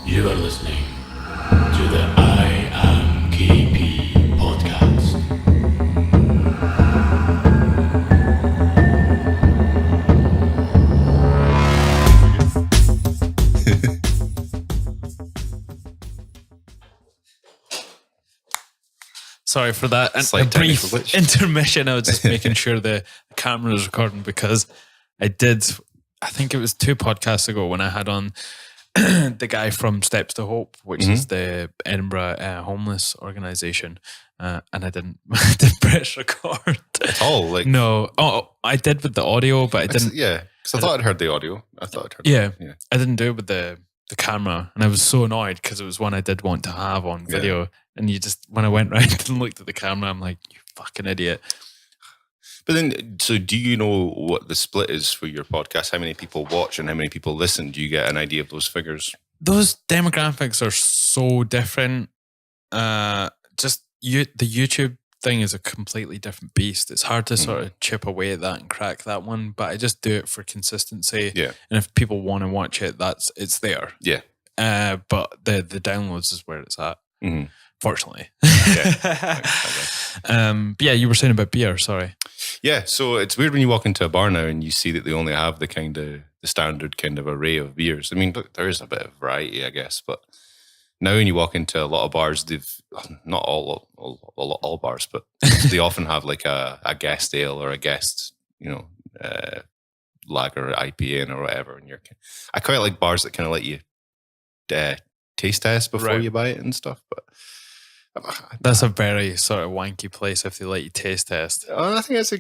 You are listening to the IAMKP podcast. Sorry for that. And Slight a brief technical glitch. intermission. I was just making sure the camera was recording because I think it was 2 podcasts ago when I had on the guy from Steps to Hope, which is the Edinburgh homeless organisation. And I didn't press record. At all? Like, No. Oh, I did with the audio, but I didn't. Yeah, because I thought I'd heard the audio. I Yeah, I didn't do it with the camera, and I was so annoyed because it was one I did want to have on video. And when I went round and looked at the camera, I'm like, you fucking idiot. But then, so do you know what the split is for your podcast? How many people watch and how many people listen? Do you get an idea of those figures? Those demographics are so different. The YouTube thing is a completely different beast. It's hard to sort of chip away at that and crack that one, but I just do it for consistency. Yeah. And if people want to watch it, it's there. Yeah. But the downloads is where it's at. Mm-hmm. Fortunately. Yeah. But yeah, you were saying about beer, sorry. Yeah, so it's weird when you walk into a bar now and you see that they only have the standard kind of array of beers. I mean, look, there is a bit of variety, I guess, but now when you walk into a lot of bars, they've not all bars, but they often have like a guest ale or a guest, lager or IPA in or whatever. And I quite like bars that kind of let you taste test before you buy it and stuff, but that's a very sort of wanky place if they let you taste test. I think that's a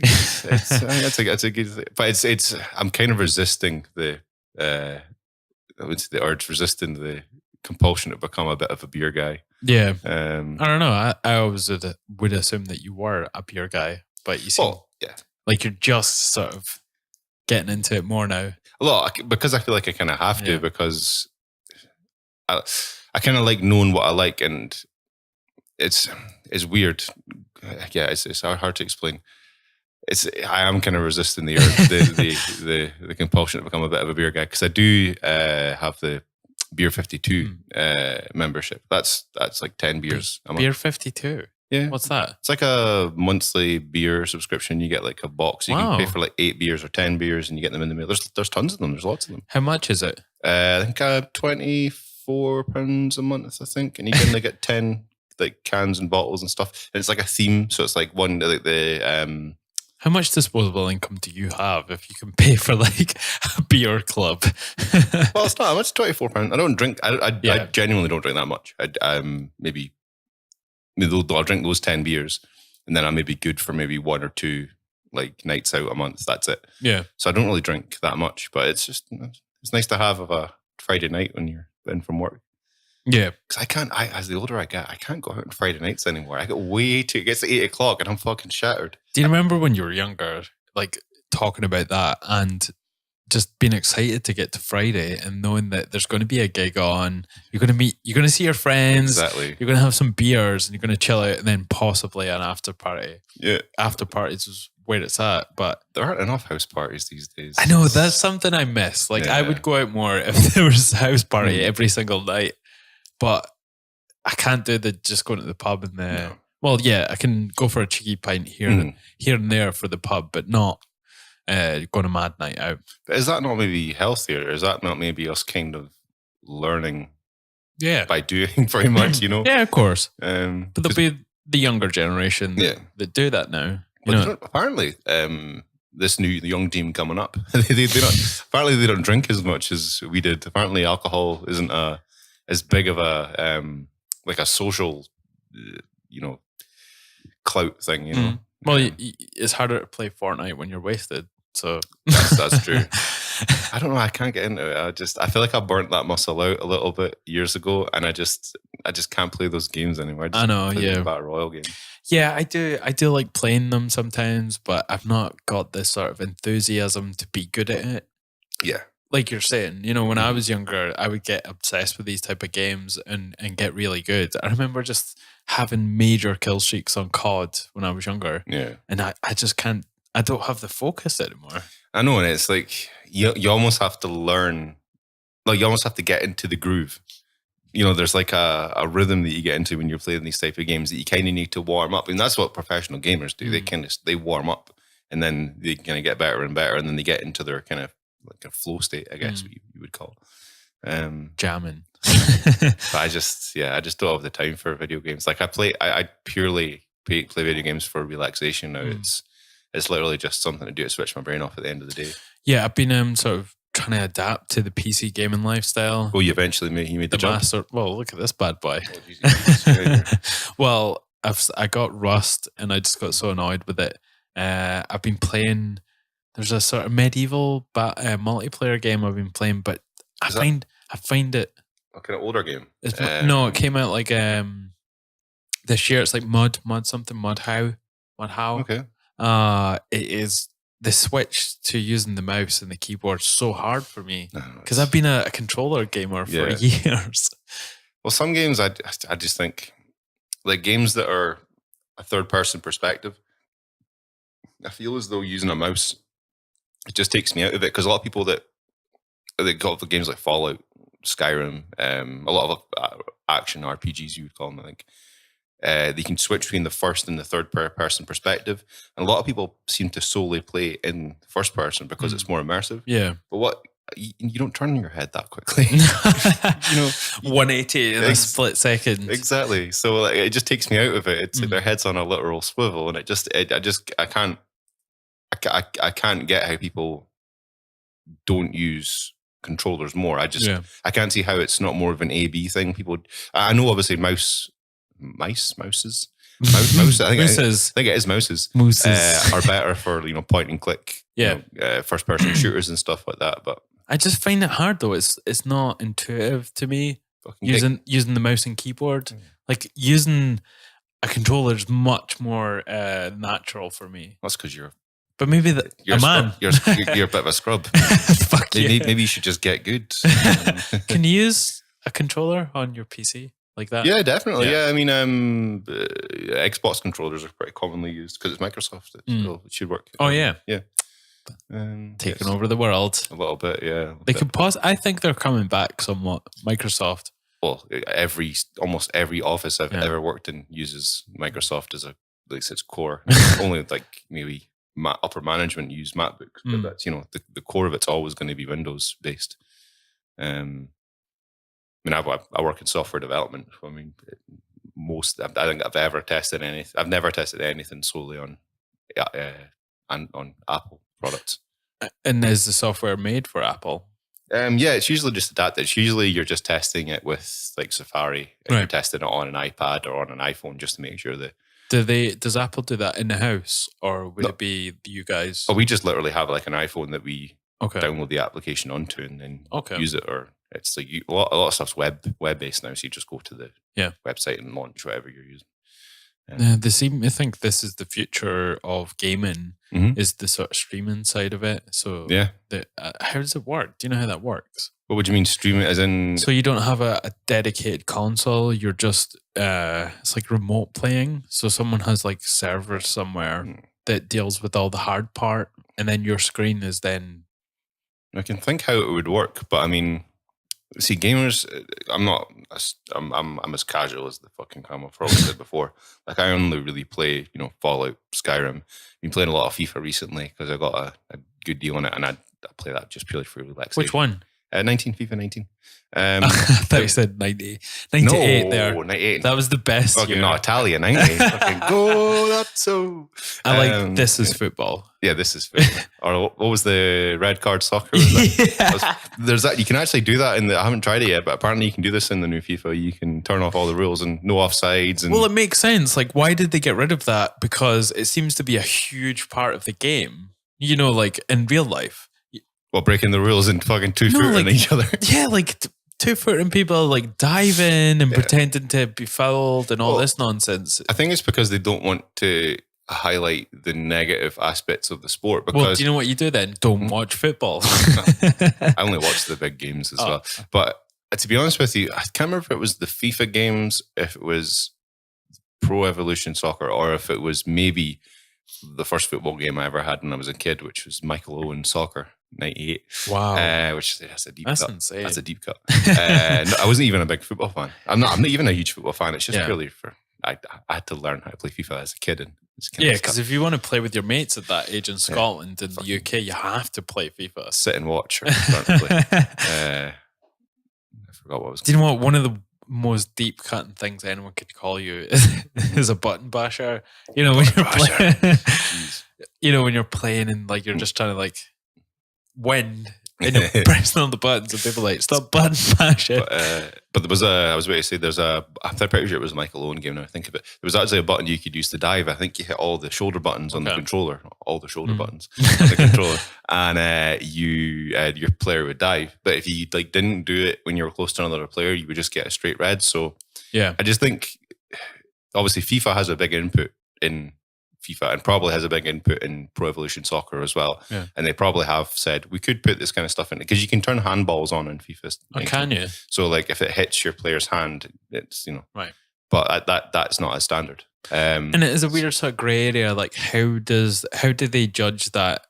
good thing. But it's I'm kind of resisting the urge, resisting the compulsion to become a bit of a beer guy. Yeah. I don't know. I always would assume that you were a beer guy, but you seem like you're just sort of getting into it more now. A lot, because I feel like I kind of have to, because I kind of like knowing what I like, and it's weird. Yeah, it's hard to explain. I am kind of resisting the the compulsion to become a bit of a beer guy, because I do have the Beer 52 membership. That's like 10 beers a month. Beer 52? Yeah. What's that? It's like a monthly beer subscription. You get like a box. You can pay for like 8 beers or 10 beers, and you get them in the mail. There's tons of them. There's lots of them. How much is it? I think £24 a month, I think, and you can only get 10 like cans and bottles and stuff. And it's like a theme, so it's like one like the. How much disposable income do you have if you can pay for like a beer club? Well, it's not. It's £24. I don't drink. I genuinely don't drink that much. Maybe I'll drink those 10 beers, and then I may be good for maybe 1 or 2 like nights out a month. That's it. Yeah. So I don't really drink that much, but it's just it's nice to have a Friday night when you're in from work. Yeah. Because as the older I get, I can't go out on Friday nights anymore. I get it gets to 8 o'clock and I'm fucking shattered. Do you remember when you were younger, like talking about that and just being excited to get to Friday and knowing that there's going to be a gig on, you're going to see your friends, exactly. You're going to have some beers and you're going to chill out, and then possibly an after party. Yeah. After parties is where it's at, but there aren't enough house parties these days. I know, that's something I miss. Like I would go out more if there was a house party every single night. But I can't do just going to the pub and well, yeah, I can go for a cheeky pint here and there for the pub, but not going a mad night out. But is that not maybe healthier? Is that not maybe us kind of learning by doing very much, Yeah, of course. But there'll be the younger generation that do that now. Apparently, the young team coming up, apparently they don't drink as much as we did. Apparently alcohol isn't as big of a like a social clout thing, Well, it's harder to play Fortnite when you're wasted, so that's true. I don't know, I can't get into it. I feel like I burnt that muscle out a little bit years ago, and I just can't play those games anymore. I know, the Battle Royale game. Yeah, I do like playing them sometimes, but I've not got this sort of enthusiasm to be good at it. Yeah. Like you're saying, when I was younger, I would get obsessed with these type of games and get really good. I remember just having major kill streaks on COD when I was younger. Yeah. And I just can't, I don't have the focus anymore. I know, and it's like you almost have to learn, like you almost have to get into the groove there's like a rhythm that you get into when you're playing these type of games that you kind of need to warm up. And that's what professional gamers do. They warm up and then they kind of get better and better. And then they get into their kind of like a flow state, I guess what you would call. Jamming. But I just don't have the time for video games. Like I purely play video games for relaxation now. It's literally just something to do to switch my brain off at the end of the day. Yeah, I've been sort of trying to adapt to the PC gaming lifestyle. Oh, you eventually made the jump? Master. Well, look at this bad boy. Oh, Jesus. Well, I got Rust and I just got so annoyed with it. I've been playing. There's a sort of medieval multiplayer game I've been playing, but I find it a kind of older game. No, it came out like this year. It's like Mud How. Okay. It is the switch to using the mouse and the keyboard so hard for me because I've been a controller gamer for years. Well, some games I just think like games that are a third person perspective, I feel as though using a mouse, it just takes me out of it because a lot of people that got the games like Fallout, Skyrim, a lot of action RPGs you would call them, I think. They can switch between the first and the third person perspective. And a lot of people seem to solely play in first person because it's more immersive. Yeah. But you don't turn your head that quickly. 180 in a split second. Exactly. So like, it just takes me out of it. It's their head's on a literal swivel. And I can't get how people don't use controllers more. I can't see how it's not more of an A/B thing. I know obviously mouses. I think it is mouses. Are better for point and click. First person shooters and stuff like that. But I just find it hard though. It's not intuitive to me using the mouse and keyboard. Like using a controller is much more natural for me. That's because you're. But maybe you're a man. You're a bit of a scrub. Fuck maybe you should just get good. Can you use a controller on your PC? Like that? Yeah, definitely. Yeah, I mean, Xbox controllers are pretty commonly used because it's Microsoft. It should work. Oh yeah, yeah. Taking over the world a little bit. Yeah, they could pause. I think they're coming back somewhat. Microsoft. Well, almost every office I've ever worked in uses Microsoft as at least its core. Only like maybe upper management use MacBooks, but that's the core of it's always going to be Windows based. I mean, I work in software development. I mean, I think I've ever tested anything. I've never tested anything solely on Apple products. And is the software made for Apple? Yeah, it's usually just adapted. It's usually you're just testing it with like Safari, and you're testing it on an iPad or on an iPhone just to make sure that. Does Apple do that in the house, or would it be you guys? Oh, we just literally have like an iPhone that we download the application onto and then use it, or it's like a lot of stuff's web based now, so you just go to the website and launch whatever you're using. I think this is the future of gaming, is the sort of streaming side of it. So how does it work? Do you know how that works? What would you mean streaming as in? So you don't have a dedicated console, you're just, it's like remote playing. So someone has like servers somewhere that deals with all the hard part, and then your screen is then... I can think how it would work, but I mean... See, gamers, I'm as casual as the fucking camel probably said before. Like I only really play, Fallout, Skyrim. I've been playing a lot of FIFA recently because I got a good deal on it, and I play that just purely for relaxation. Which one? FIFA 19. I thought you said 90. 98 no, there. 98. That was the best. Fucking not Italian, 90. Fucking go, that's so. I like This Is Football. Yeah, This Is Football. Or what was the red card soccer? There's that. You can actually do that I haven't tried it yet, but apparently you can do this in the new FIFA. You can turn off all the rules and no offsides. Well, it makes sense. Like, why did they get rid of that? Because it seems to be a huge part of the game. Like in real life. Well, breaking the rules and fucking two-footing each other. Yeah, like two-footing people like diving and pretending to be fouled and all this nonsense. I think it's because they don't want to highlight the negative aspects of the sport. Because do you know what you do then? Don't watch football. I only watch the big games as well. But to be honest with you, I can't remember if it was the FIFA games, if it was Pro Evolution Soccer, or if it was maybe the first football game I ever had when I was a kid, which was Michael Owen Soccer. 98. Wow. Which that's a deep That's cut. insane. That's a deep cut. No, I wasn't even a big football fan. I'm not even a huge football fan. It's just purely for I had to learn how to play FIFA as a kid, and because if you want to play with your mates at that age in Scotland and the UK, you have to play FIFA. Sit and watch or learn to play. I forgot what I was. Do you know what? One of the most deep cutting things anyone could call you is a button basher. You know when you're playing, when you're playing and like you're just trying to like win. And you're pressing on the buttons, and people are like, stop button bashing. But there was I was about to say, I'm pretty sure it was a Michael Owen game now I think of it. There was actually a button you could use to dive. I think you hit all the shoulder buttons on the controller, buttons on the controller, and your player would dive. But if you like didn't do it when you were close to another player, you would just get a straight red. So I just think, obviously, FIFA has a big input in FIFA and probably has a big input in Pro Evolution Soccer as well. Yeah. And they probably have said, we could put this kind of stuff in it because you can turn handballs on in FIFA. Oh, can you? So like if it hits your player's hand, it's, right. But that's not as standard. And it is a weird sort of grey area. Like how do they judge that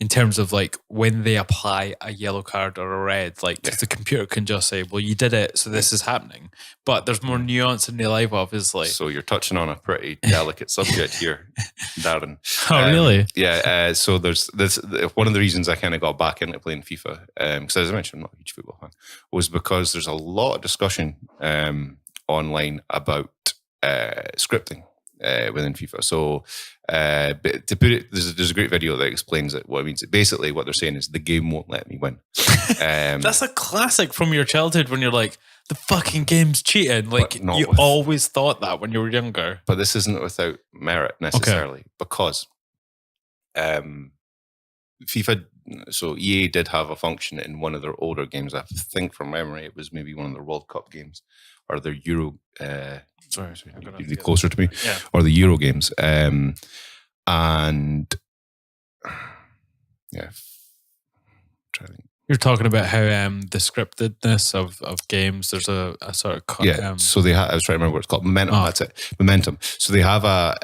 in terms of like when they apply a yellow card or a red? Like because the computer can just say, well, you did it, so this is happening. But there's more nuance in real life, obviously. So you're touching on a pretty delicate subject here, Darren. Oh, really? Yeah. So there's this. One of the reasons I kind of got back into playing FIFA, because as I mentioned, I'm not a huge football fan, was because there's a lot of discussion online about scripting within FIFA. So to put it, there's a great video that explains it. What it means. Basically, what they're saying is the game won't let me win. That's a classic from your childhood when you're like, the fucking game's cheating. Like you always thought that when you were younger. But this isn't without merit necessarily, because FIFA. So EA did have a function in one of their older games. I think from memory, it was maybe one of their World Cup games or their Euro. Sorry, you'd be closer to me. Yeah. Or the Euro games. And yeah, you're talking about how the scriptedness of games. There's a sort of so they have. I was trying to remember what it's called. Momentum. That's it. Momentum. So they have a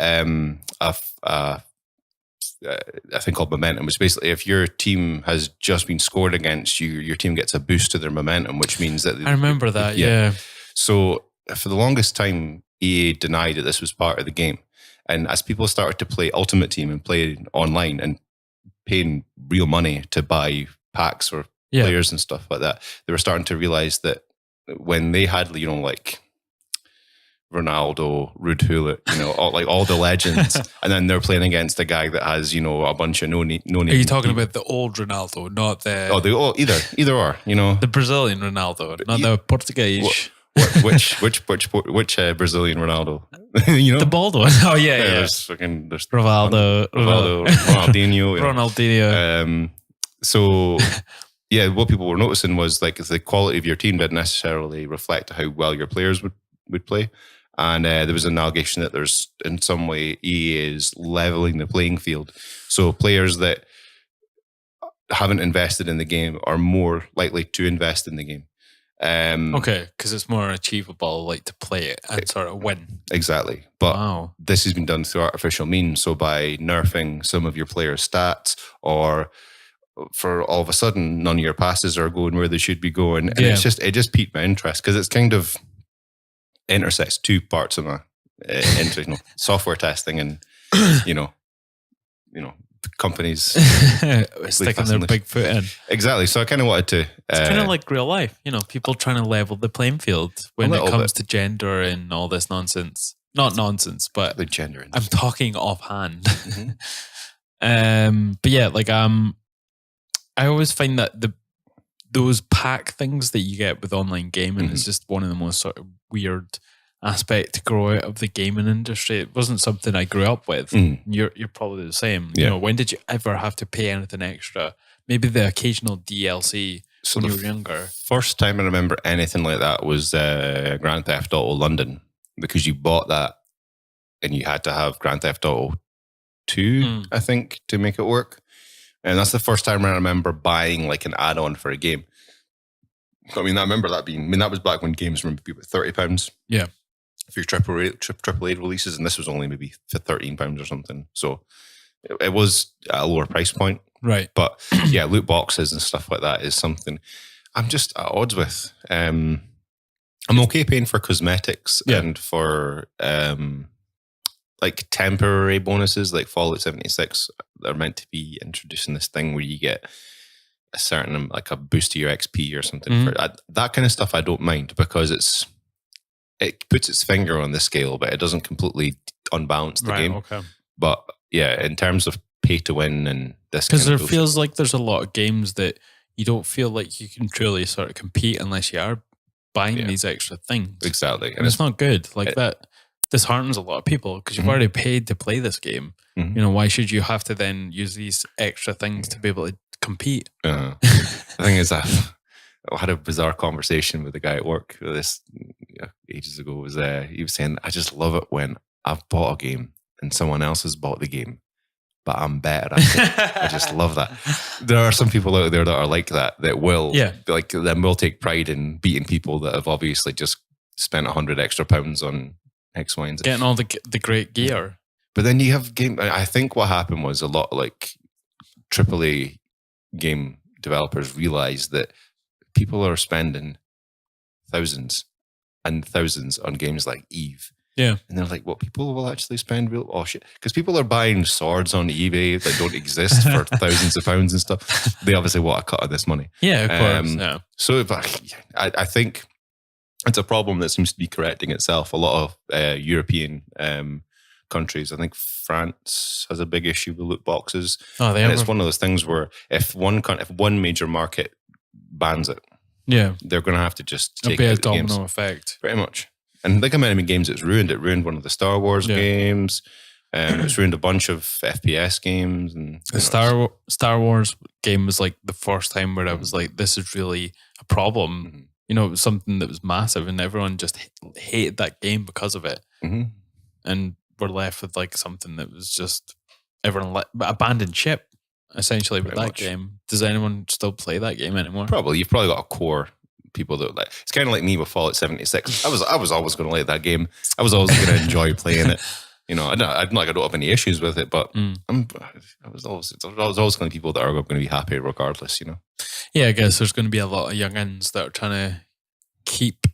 thing called momentum, which basically if your team has just been scored against, your team gets a boost to their momentum, which means that I remember that. Yeah. So for the longest time, EA denied that this was part of the game. And as people started to play Ultimate Team and play online and paying real money to buy packs for players and stuff like that, they were starting to realize that when they had, like Ronaldo, Ruud Gullit, all the legends, and then they're playing against a guy that has, a bunch of no name. Are you talking about the old Ronaldo, not the... either or, the Brazilian Ronaldo, not the Portuguese. Which Brazilian Ronaldo? The bald one. Oh yeah. There's Ronaldinho. Ronaldinho. So yeah, what people were noticing was like the quality of your team didn't necessarily reflect how well your players would play, and there was an allegation that there's in some way EA is leveling the playing field. So players that haven't invested in the game are more likely to invest in the game. Because it's more achievable, like to play it and sort of win. Exactly. But this has been done through artificial means. So by nerfing some of your players' stats, or for all of a sudden none of your passes are going where they should be going, and it just piqued my interest because it's kind of intersects two parts of my interest, software testing and companies sticking their big foot in. Exactly. So I kind of wanted to... it's kind of like real life, people trying to level the playing field when it comes to gender and all this nonsense. Not nonsense, but... The gender I'm talking offhand. Mm-hmm. But yeah, I always find that those pack things that you get with online gaming is just one of the most sort of weird aspect to grow out of the gaming industry. It wasn't something I grew up with. You're probably the same. When did you ever have to pay anything extra? Maybe the occasional DLC when you were younger. First time I remember anything like that was Grand Theft Auto London, because you bought that and you had to have Grand Theft Auto 2, I think, to make it work. And that's the first time I remember buying like an add-on for a game. I remember that that was back when games were maybe about £30. Yeah. For your AAA releases, and this was only maybe £13 or something. So it was at a lower price point. Right. But yeah, loot boxes and stuff like that is something I'm just at odds with. I'm okay paying for cosmetics and for like temporary bonuses, like Fallout 76. They're meant to be introducing this thing where you get a certain, like a boost to your XP or something. For that kind of stuff, I don't mind because it puts its finger on the scale, but it doesn't completely unbalance the game. Okay. But yeah, in terms of pay to win and this, because there feels like there's a lot of games that you don't feel like you can truly sort of compete unless you are buying these extra things. Exactly, and it's not good. Like that disheartens a lot of people because you've already paid to play this game. You know, why should you have to then use these extra things to be able to compete? The thing is, I had a bizarre conversation with a guy at work this ages ago. He was saying, I just love it when I've bought a game and someone else has bought the game, but I'm better at it. I just love that. There are some people out there that are like that will will take pride in beating people that have obviously just spent £100 extra on X, Y, and Z. Getting all the great gear. But then you have game. I think what happened was a lot like AAA game developers realized that people are spending thousands and thousands on games like Eve. Yeah. And they're like, what, people will actually spend real? Oh, shit. Because people are buying swords on eBay that don't exist for thousands of pounds and stuff. They obviously want a cut of this money. Yeah, of course. Yeah. So if I think it's a problem that seems to be correcting itself. A lot of European countries, I think France has a big issue with loot boxes. Oh, and it's one of those things where if one major market bans it, they're going to have to just take it. It'll out be a games. domino effect. Pretty much. And like how many games it's ruined. It ruined one of the Star Wars games. It's ruined a bunch of FPS games. And the Star Wars game was like the first time where I was like, this is really a problem. You know, it was something that was massive and everyone just hated that game because of it. And we're left with like something that was just everyone abandoned ship essentially with that game. Does anyone still play that game anymore? Probably. You've probably got a core people that like. It's kind of like me with Fallout 76. I was always going to like that game. I was always going to enjoy playing it. You know, I don't have any issues with it, but I was always going to be people that are going to be happy regardless. You know. Yeah, I guess there's going to be a lot of youngins that are trying to keep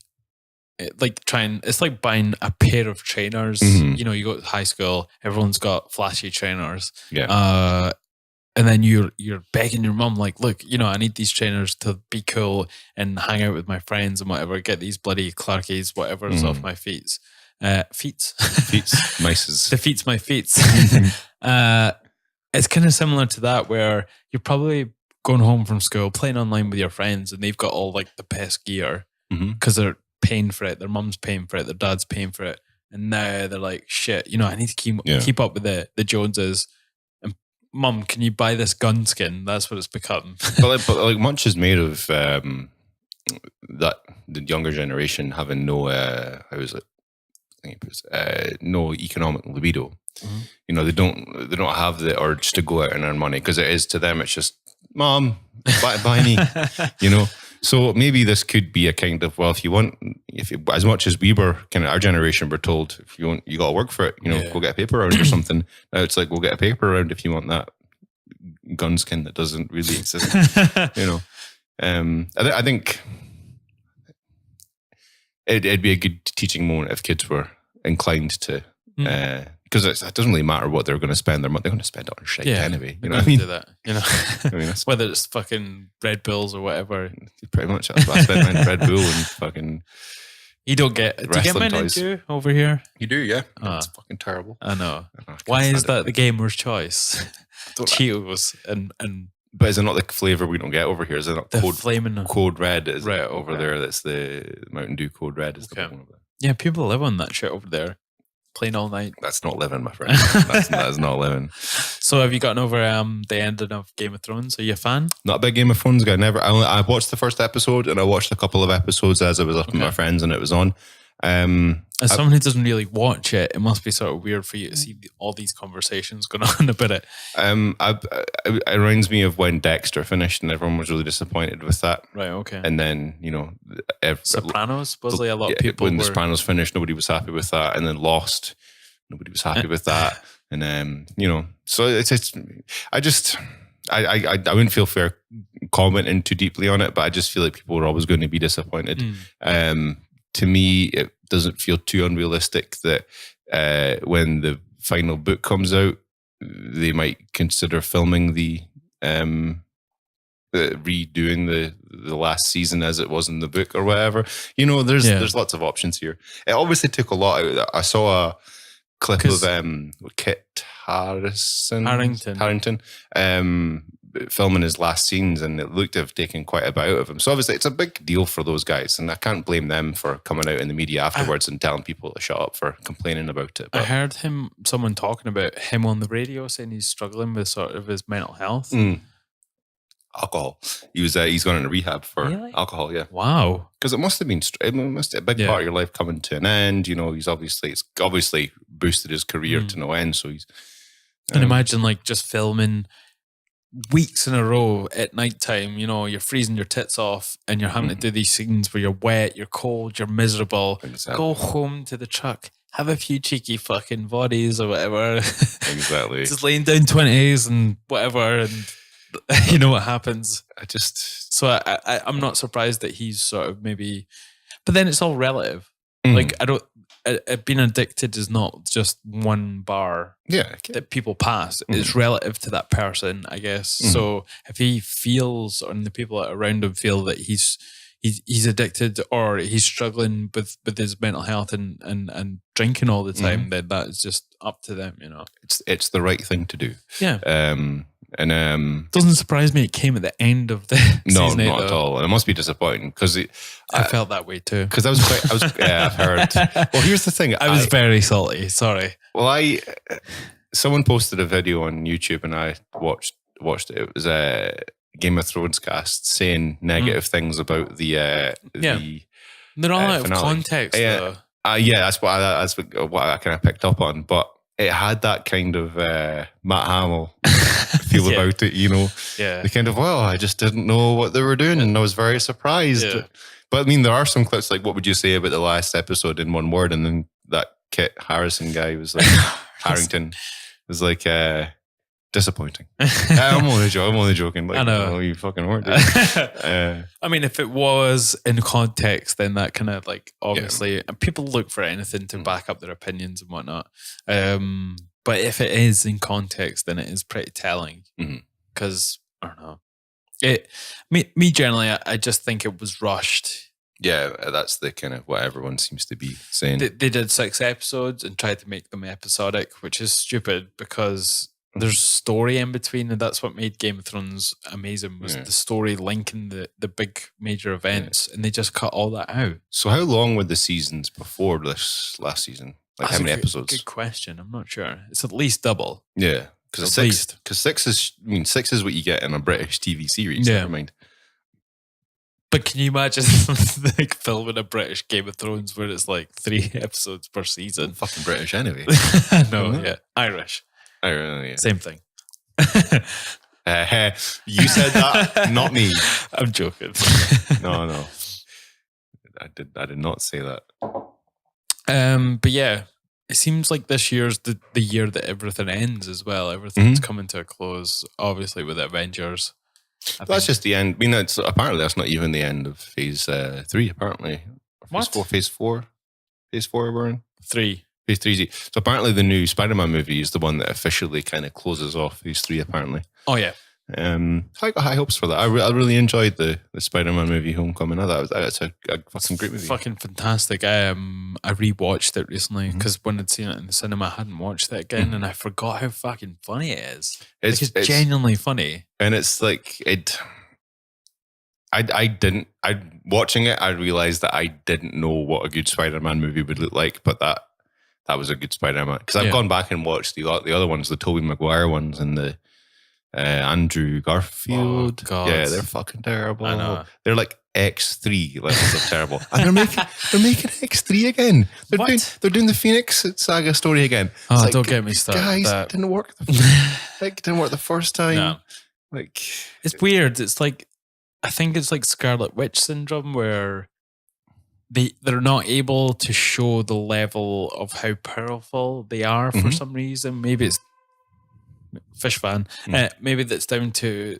it, like it's like buying a pair of trainers. You know, you go to high school, everyone's got flashy trainers. Yeah. And then you're begging your mum, like, look, you know, I need these trainers to be cool and hang out with my friends and whatever. Get these bloody Clarkies, whatever's off my feet. Feet. Mices. Defeats my feet. It's kind of similar to that where you're probably going home from school, playing online with your friends, and they've got all like the best gear because they're paying for it. Their mum's paying for it. Their dad's paying for it. And now they're like, shit, you know, I need to keep up with the Joneses. Mum, can you buy this gun skin? That's what it's become. but like much is made of that the younger generation having no no economic libido. You know, they don't have the urge to go out and earn money because it is to them. It's just, Mom, buy me. You know. So maybe this could be a kind of, well, as much as we were kind of our generation were told, if you want, you got to work for it, you know, go get a paper round or something. Now it's like, we'll get a paper round if you want that gun skin that doesn't really exist, you know. I think it'd be a good teaching moment if kids were inclined to, because it doesn't really matter what they're going to spend their money. They're going to spend it on shit anyway. You know what I mean? Do that, you know, I mean, whether it's fucking Red Bulls or whatever. Pretty much. That's what I spent on Red Bull and fucking. You don't get. Do you get Men in 2 over here? You do, yeah. It's fucking terrible. I know. Why is that the gamer's choice? Cheetos and. But is it not the flavor we don't get over here? Is it not Code Red? Is right, over there? That's the Mountain Dew Code Red. Is the one over there. Yeah, people live on that shit over there. Playing all night. That's not living, my friend. That's not living. So have you gotten over the ending of Game of Thrones? Are you a fan? Not a big Game of Thrones guy. Never. I watched the first episode and I watched a couple of episodes as I was up with my friends and it was on. As someone who doesn't really watch it, it must be sort of weird for you to see all these conversations going on about it. It reminds me of when Dexter finished and everyone was really disappointed with that. Right, okay. And then, you know... Sopranos, supposedly a lot of people when The Sopranos finished, nobody was happy with that. And then Lost, nobody was happy with that. And so I wouldn't feel fair commenting too deeply on it, but I just feel like people are always going to be disappointed. To me, it doesn't feel too unrealistic that when the final book comes out, they might consider filming the redoing the last season as it was in the book or whatever. There's lots of options here. It obviously took a lot out of that. I saw a clip of Kit Harington filming his last scenes, and it looked to have taken quite a bit out of him. So obviously it's a big deal for those guys, and I can't blame them for coming out in the media afterwards and telling people to shut up for complaining about it. But I heard someone talking about him on the radio saying he's struggling with sort of his mental health. Alcohol. He's gone into rehab for alcohol. Yeah. Wow. Because it must have been a big part of your life coming to an end. It's obviously boosted his career to no end. So he's. And imagine just filming weeks in a row at night time. You're freezing your tits off, and you're having to do these scenes where you're wet, you're cold, you're miserable. Exactly. Go home to the truck, have a few cheeky fucking bodies or whatever. Exactly. Just laying down 20s and whatever, and you know what happens. So I'm not surprised that he's sort of maybe, but then it's all relative. Being addicted is not just one bar that people pass. It's relative to that person, I guess. So if he feels, and the people around him feel that he's addicted or he's struggling with his mental health and drinking all the time, then that is just up to them. It's the right thing to do. Yeah. And doesn't surprise me it came at the end of the season 8, not at all. And it must be disappointing because I felt that way too. Because I've heard. Well, here's the thing. I was very salty. Sorry. Well, someone posted a video on YouTube and I watched it. It was a Game of Thrones cast saying negative things about the they're all out of context though. That's what I kind of picked up on, but it had that kind of Matt Hamill feel about it, the kind of, I just didn't know what they were doing and I was very surprised. But I mean, there are some clips like, what would you say about the last episode in one word? And then that Kit Harrison guy was like, Harrington was like, disappointing. I'm only joking. Like, I know. You fucking weren't. I mean, if it was in context, then that kind of obviously people look for anything to back up their opinions and whatnot. But if it is in context, then it is pretty telling. Because I don't know. Me generally, I just think it was rushed. Yeah, that's the kind of what everyone seems to be saying. They did 6 episodes and tried to make them episodic, which is stupid because there's story in between, and that's what made Game of Thrones amazing was the story linking the big major events, and they just cut all that out. So how long were the seasons before this last season? Like how many episodes? Good question. I'm not sure. It's at least double. Yeah, because 6 is what you get in a British TV series. Never mind. But can you imagine filming a British Game of Thrones where it's 3 episodes per season? Fucking British anyway. No, Irish. Same thing. You said that, not me. I'm joking. No. I did not say that. But yeah, it seems like this year's the year that everything ends as well. Everything's coming to a close, obviously with Avengers. That's just the end. I mean, apparently that's not even the end of phase 3, apparently. Phase 4 we're in? 3. Phase 3. So apparently the new Spider-Man movie is the one that officially kind of closes off phase 3, apparently. Oh, yeah. I got high hopes for that. I really enjoyed the Spider-Man movie Homecoming. I thought that's a fucking great movie. Fucking fantastic. I rewatched it recently because when I'd seen it in the cinema, I hadn't watched it again, and I forgot how fucking funny it is. It's genuinely funny. And it's watching it, I realized that I didn't know what a good Spider-Man movie would look like, but that was a good Spider-Man. Because I've gone back and watched the other ones, the Tobey Maguire ones and the Andrew Garfield. Oh, God. Yeah, they're fucking terrible. I know. They're like X3 levels of terrible. And they're making X3 again. They're doing the Phoenix Saga story again. Oh, don't get me started. Guys, it didn't work. It didn't work the first time. No. It's weird. It's I think it's like Scarlet Witch syndrome where they're not able to show the level of how powerful they are for some reason. Maybe it's fish fan. Maybe that's down to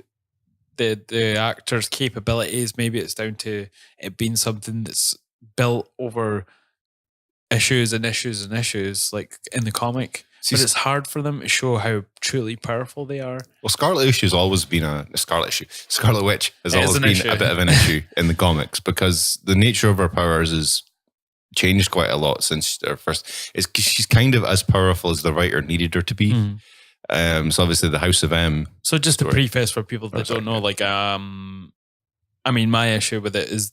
the actor's capabilities. Maybe it's down to it being something that's built over issues and issues and issues, like in the comic. But it's hard for them to show how truly powerful they are. Well, Scarlet Witch has always been a bit of an issue in the comics because the nature of her powers has changed quite a lot since her first. She's kind of as powerful as the writer needed her to be. So obviously the House of M. So just to preface for people that don't know, like, I mean, my issue with it is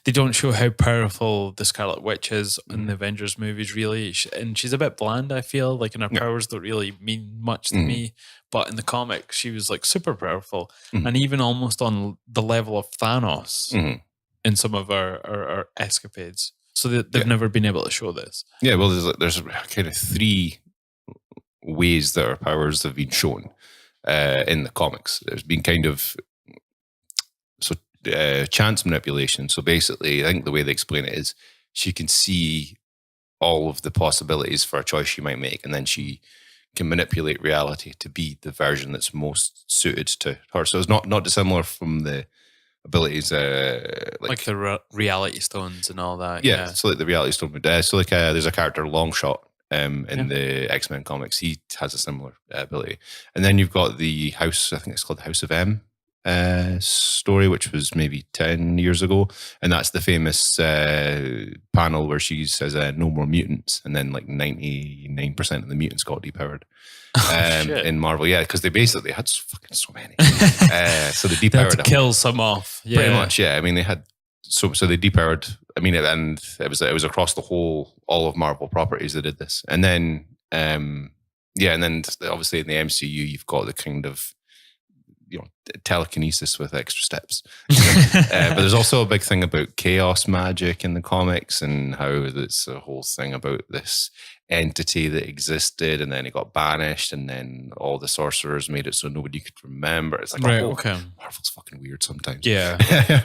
they don't show how powerful the Scarlet Witch is in the Avengers movies, really. And she's a bit bland, I feel, like, and her powers don't really mean much to me. But in the comics, she was like super powerful and even almost on the level of Thanos in some of our escapades. So they've never been able to show this. Yeah, well, there's kind of 3 ways that her powers have been shown in the comics. There's been kind of chance manipulation. So basically, I think the way they explain it is she can see all of the possibilities for a choice she might make, and then she can manipulate reality to be the version that's most suited to her. So it's not dissimilar from the abilities like the reality stones and all that. Yeah, so like the reality stone. There's a character Longshot in the X-Men comics. He has a similar ability. And then you've got the House, I think it's called the House of M story, which was maybe 10 years ago. And that's the famous panel where she says no more mutants. And then like 99% of the mutants got depowered in Marvel. Yeah, because they basically had fucking so many. So they depowered they had to kill some off. Yeah. Pretty much, yeah. I mean, they had so they depowered. I mean, and it was across all of Marvel properties that did this. And then, and then obviously in the MCU, you've got the kind of, telekinesis with extra steps. But there's also a big thing about chaos magic in the comics and how it's a whole thing about this entity that existed and then it got banished and then all the sorcerers made it so nobody could remember. It's like, Marvel's fucking weird sometimes. Yeah.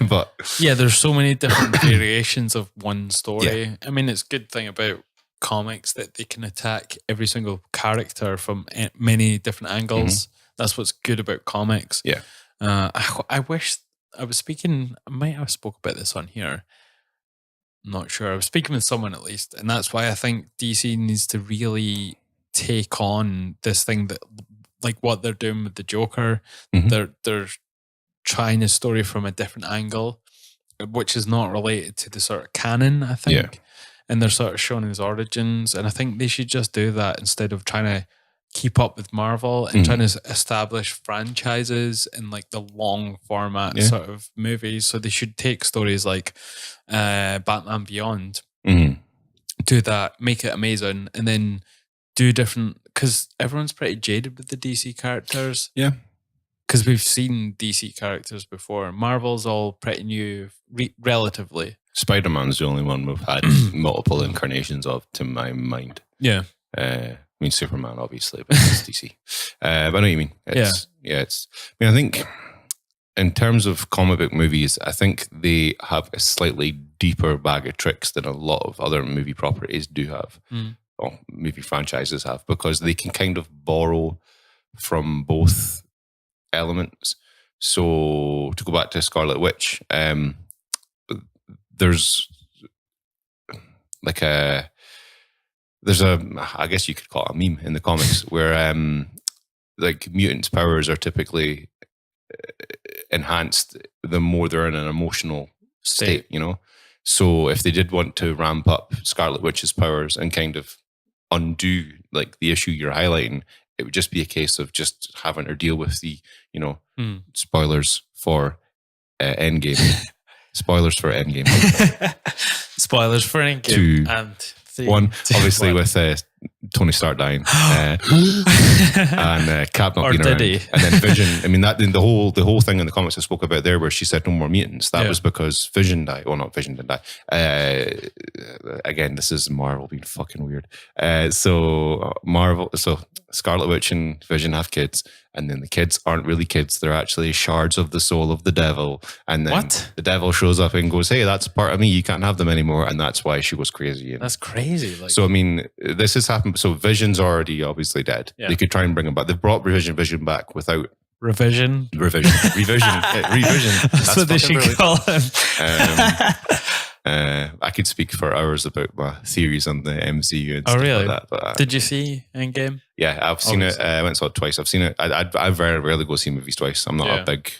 But yeah, there's so many different variations of one story. Yeah. I mean, it's a good thing about comics that they can attack every single character from many different angles. That's what's good about comics. Yeah. I wish I was speaking, I might have spoke about this on here. I'm not sure. I was speaking with someone at least. And that's why I think DC needs to really take on this thing that, like what they're doing with the Joker. They're trying a story from a different angle, which is not related to the sort of canon, I think. Yeah. And they're sort of showing his origins. And I think they should just do that instead of trying to keep up with Marvel and trying to establish franchises in like the long format sort of movies. So they should take stories like Batman Beyond, do that, make it amazing, and then do different, because everyone's pretty jaded with the DC characters. Yeah. Because we've seen DC characters before. Marvel's all pretty new, relatively. Spider-Man's the only one we've had multiple incarnations of, to my mind. Yeah. I mean, Superman, obviously, but it's DC. But I know what you mean. I think in terms of comic book movies, I think they have a slightly deeper bag of tricks than a lot of other movie properties do have, or movie franchises have, because they can kind of borrow from both elements. So to go back to Scarlet Witch, there's I guess you could call it a meme in the comics where like mutants' powers are typically enhanced the more they're in an emotional state, So if they did want to ramp up Scarlet Witch's powers and kind of undo like the issue you're highlighting, it would just be a case of just having her deal with the, spoilers for Endgame. Spoilers for Endgame. Spoilers for Endgame. 2, 1, obviously with Tony Stark dying, and Cap not Or being did around, he? and then Vision. I mean, that the whole thing in the comics I spoke about there, where she said no more mutants. That was because Vision died. Well, not Vision didn't die. Again, this is Marvel being fucking weird. So Scarlet Witch and Vision have kids, and then the kids aren't really kids. They're actually shards of the soul of the devil. And then the devil shows up and goes, "Hey, that's part of me. You can't have them anymore." And that's why she goes crazy. That's crazy. Like, so, I mean, this has happened. So Vision's already obviously dead. Yeah. They could try and bring him back. They've brought Vision back without revision. Revision. That's what they should call him. I could speak for hours about my theories on the MCU and stuff like that. But, did you see Endgame? Yeah, I've seen it. I went and saw it twice. I've seen it. I very rarely go see movies twice. I'm not a big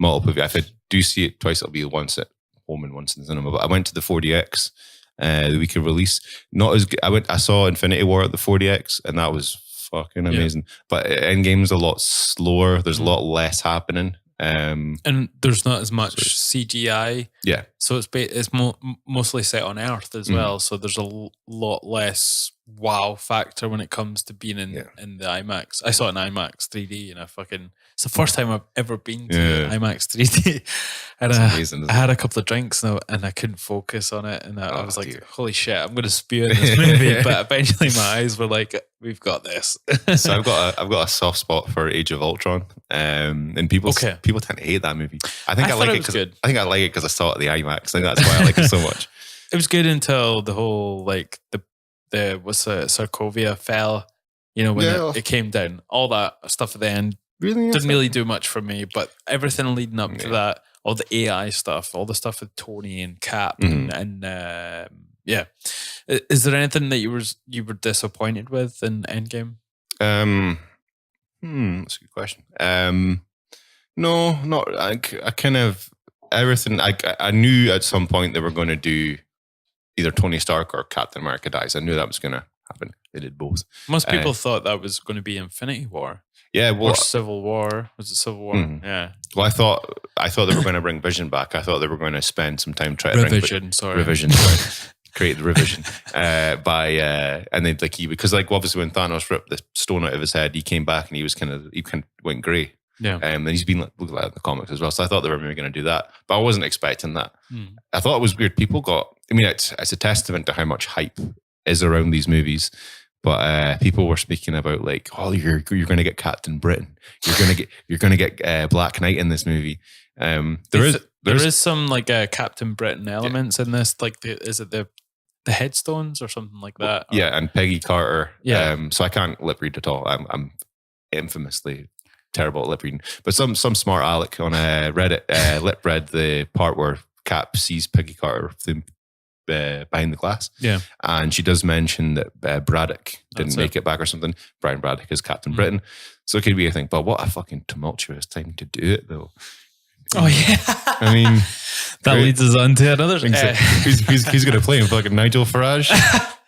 multiple. If I do see it twice, it'll be once at home and once in the cinema. But I went to the 4DX the week of release. Not as good. I saw Infinity War at the 4DX, and that was fucking amazing. But Endgame's a lot slower. There's a lot less happening. And there's not as much CGI. Yeah. So it's mostly set on Earth as well. So there's a lot less wow factor when it comes to being in the IMAX. I saw it in IMAX 3D, and it's the first time I've ever been to IMAX 3D. And amazing, I had a couple of drinks and I couldn't focus on it. And I was like, holy shit, I'm going to spew in this movie. But eventually my eyes were like, we've got this. So I've got a soft spot for Age of Ultron. And people tend to hate that movie. I think I like it because I think I like it because I saw it at the IMAX. I think that's why I like it so much. It was good until the whole like the Sokovia fell, when it came down. All that stuff at the end didn't really do much for me, but everything leading up to that, all the AI stuff, all the stuff with Tony and Cap, and is there anything that you were disappointed with in Endgame? That's a good question. No, not. I kind of everything. I knew at some point they were going to do either Tony Stark or Captain America dies. I knew that was going to happen. They did both. Most people thought that was going to be Infinity War. Yeah, or Civil War. Was it Civil War? Yeah. Well, I thought they were going to bring Vision back. I thought they were going to spend some time trying to revision. Create the revision and then because obviously when Thanos ripped the stone out of his head, he came back and he kind of went grey. Yeah. And he's been looked like in the comics as well. So I thought they were maybe going to do that, but I wasn't expecting that. I thought it was weird. People it's a testament to how much hype is around these movies. But people were speaking about you're going to get Captain Britain, you're going to get Black Knight in this movie. There is some Captain Britain elements in this. Is it the headstones or something like that? Yeah, and Peggy Carter. Yeah. So I can't lip read at all. I'm infamously terrible at lip reading. But some smart aleck on Reddit lip read the part where Cap sees Peggy Carter behind the glass. Yeah. And she does mention that Braddock didn't make it back or something. Brian Braddock is Captain Britain. So it could be a thing. But what a fucking tumultuous time to do it, though. Oh, yeah. I mean... that leads us on to another... Who's going to play him? Fucking Nigel Farage?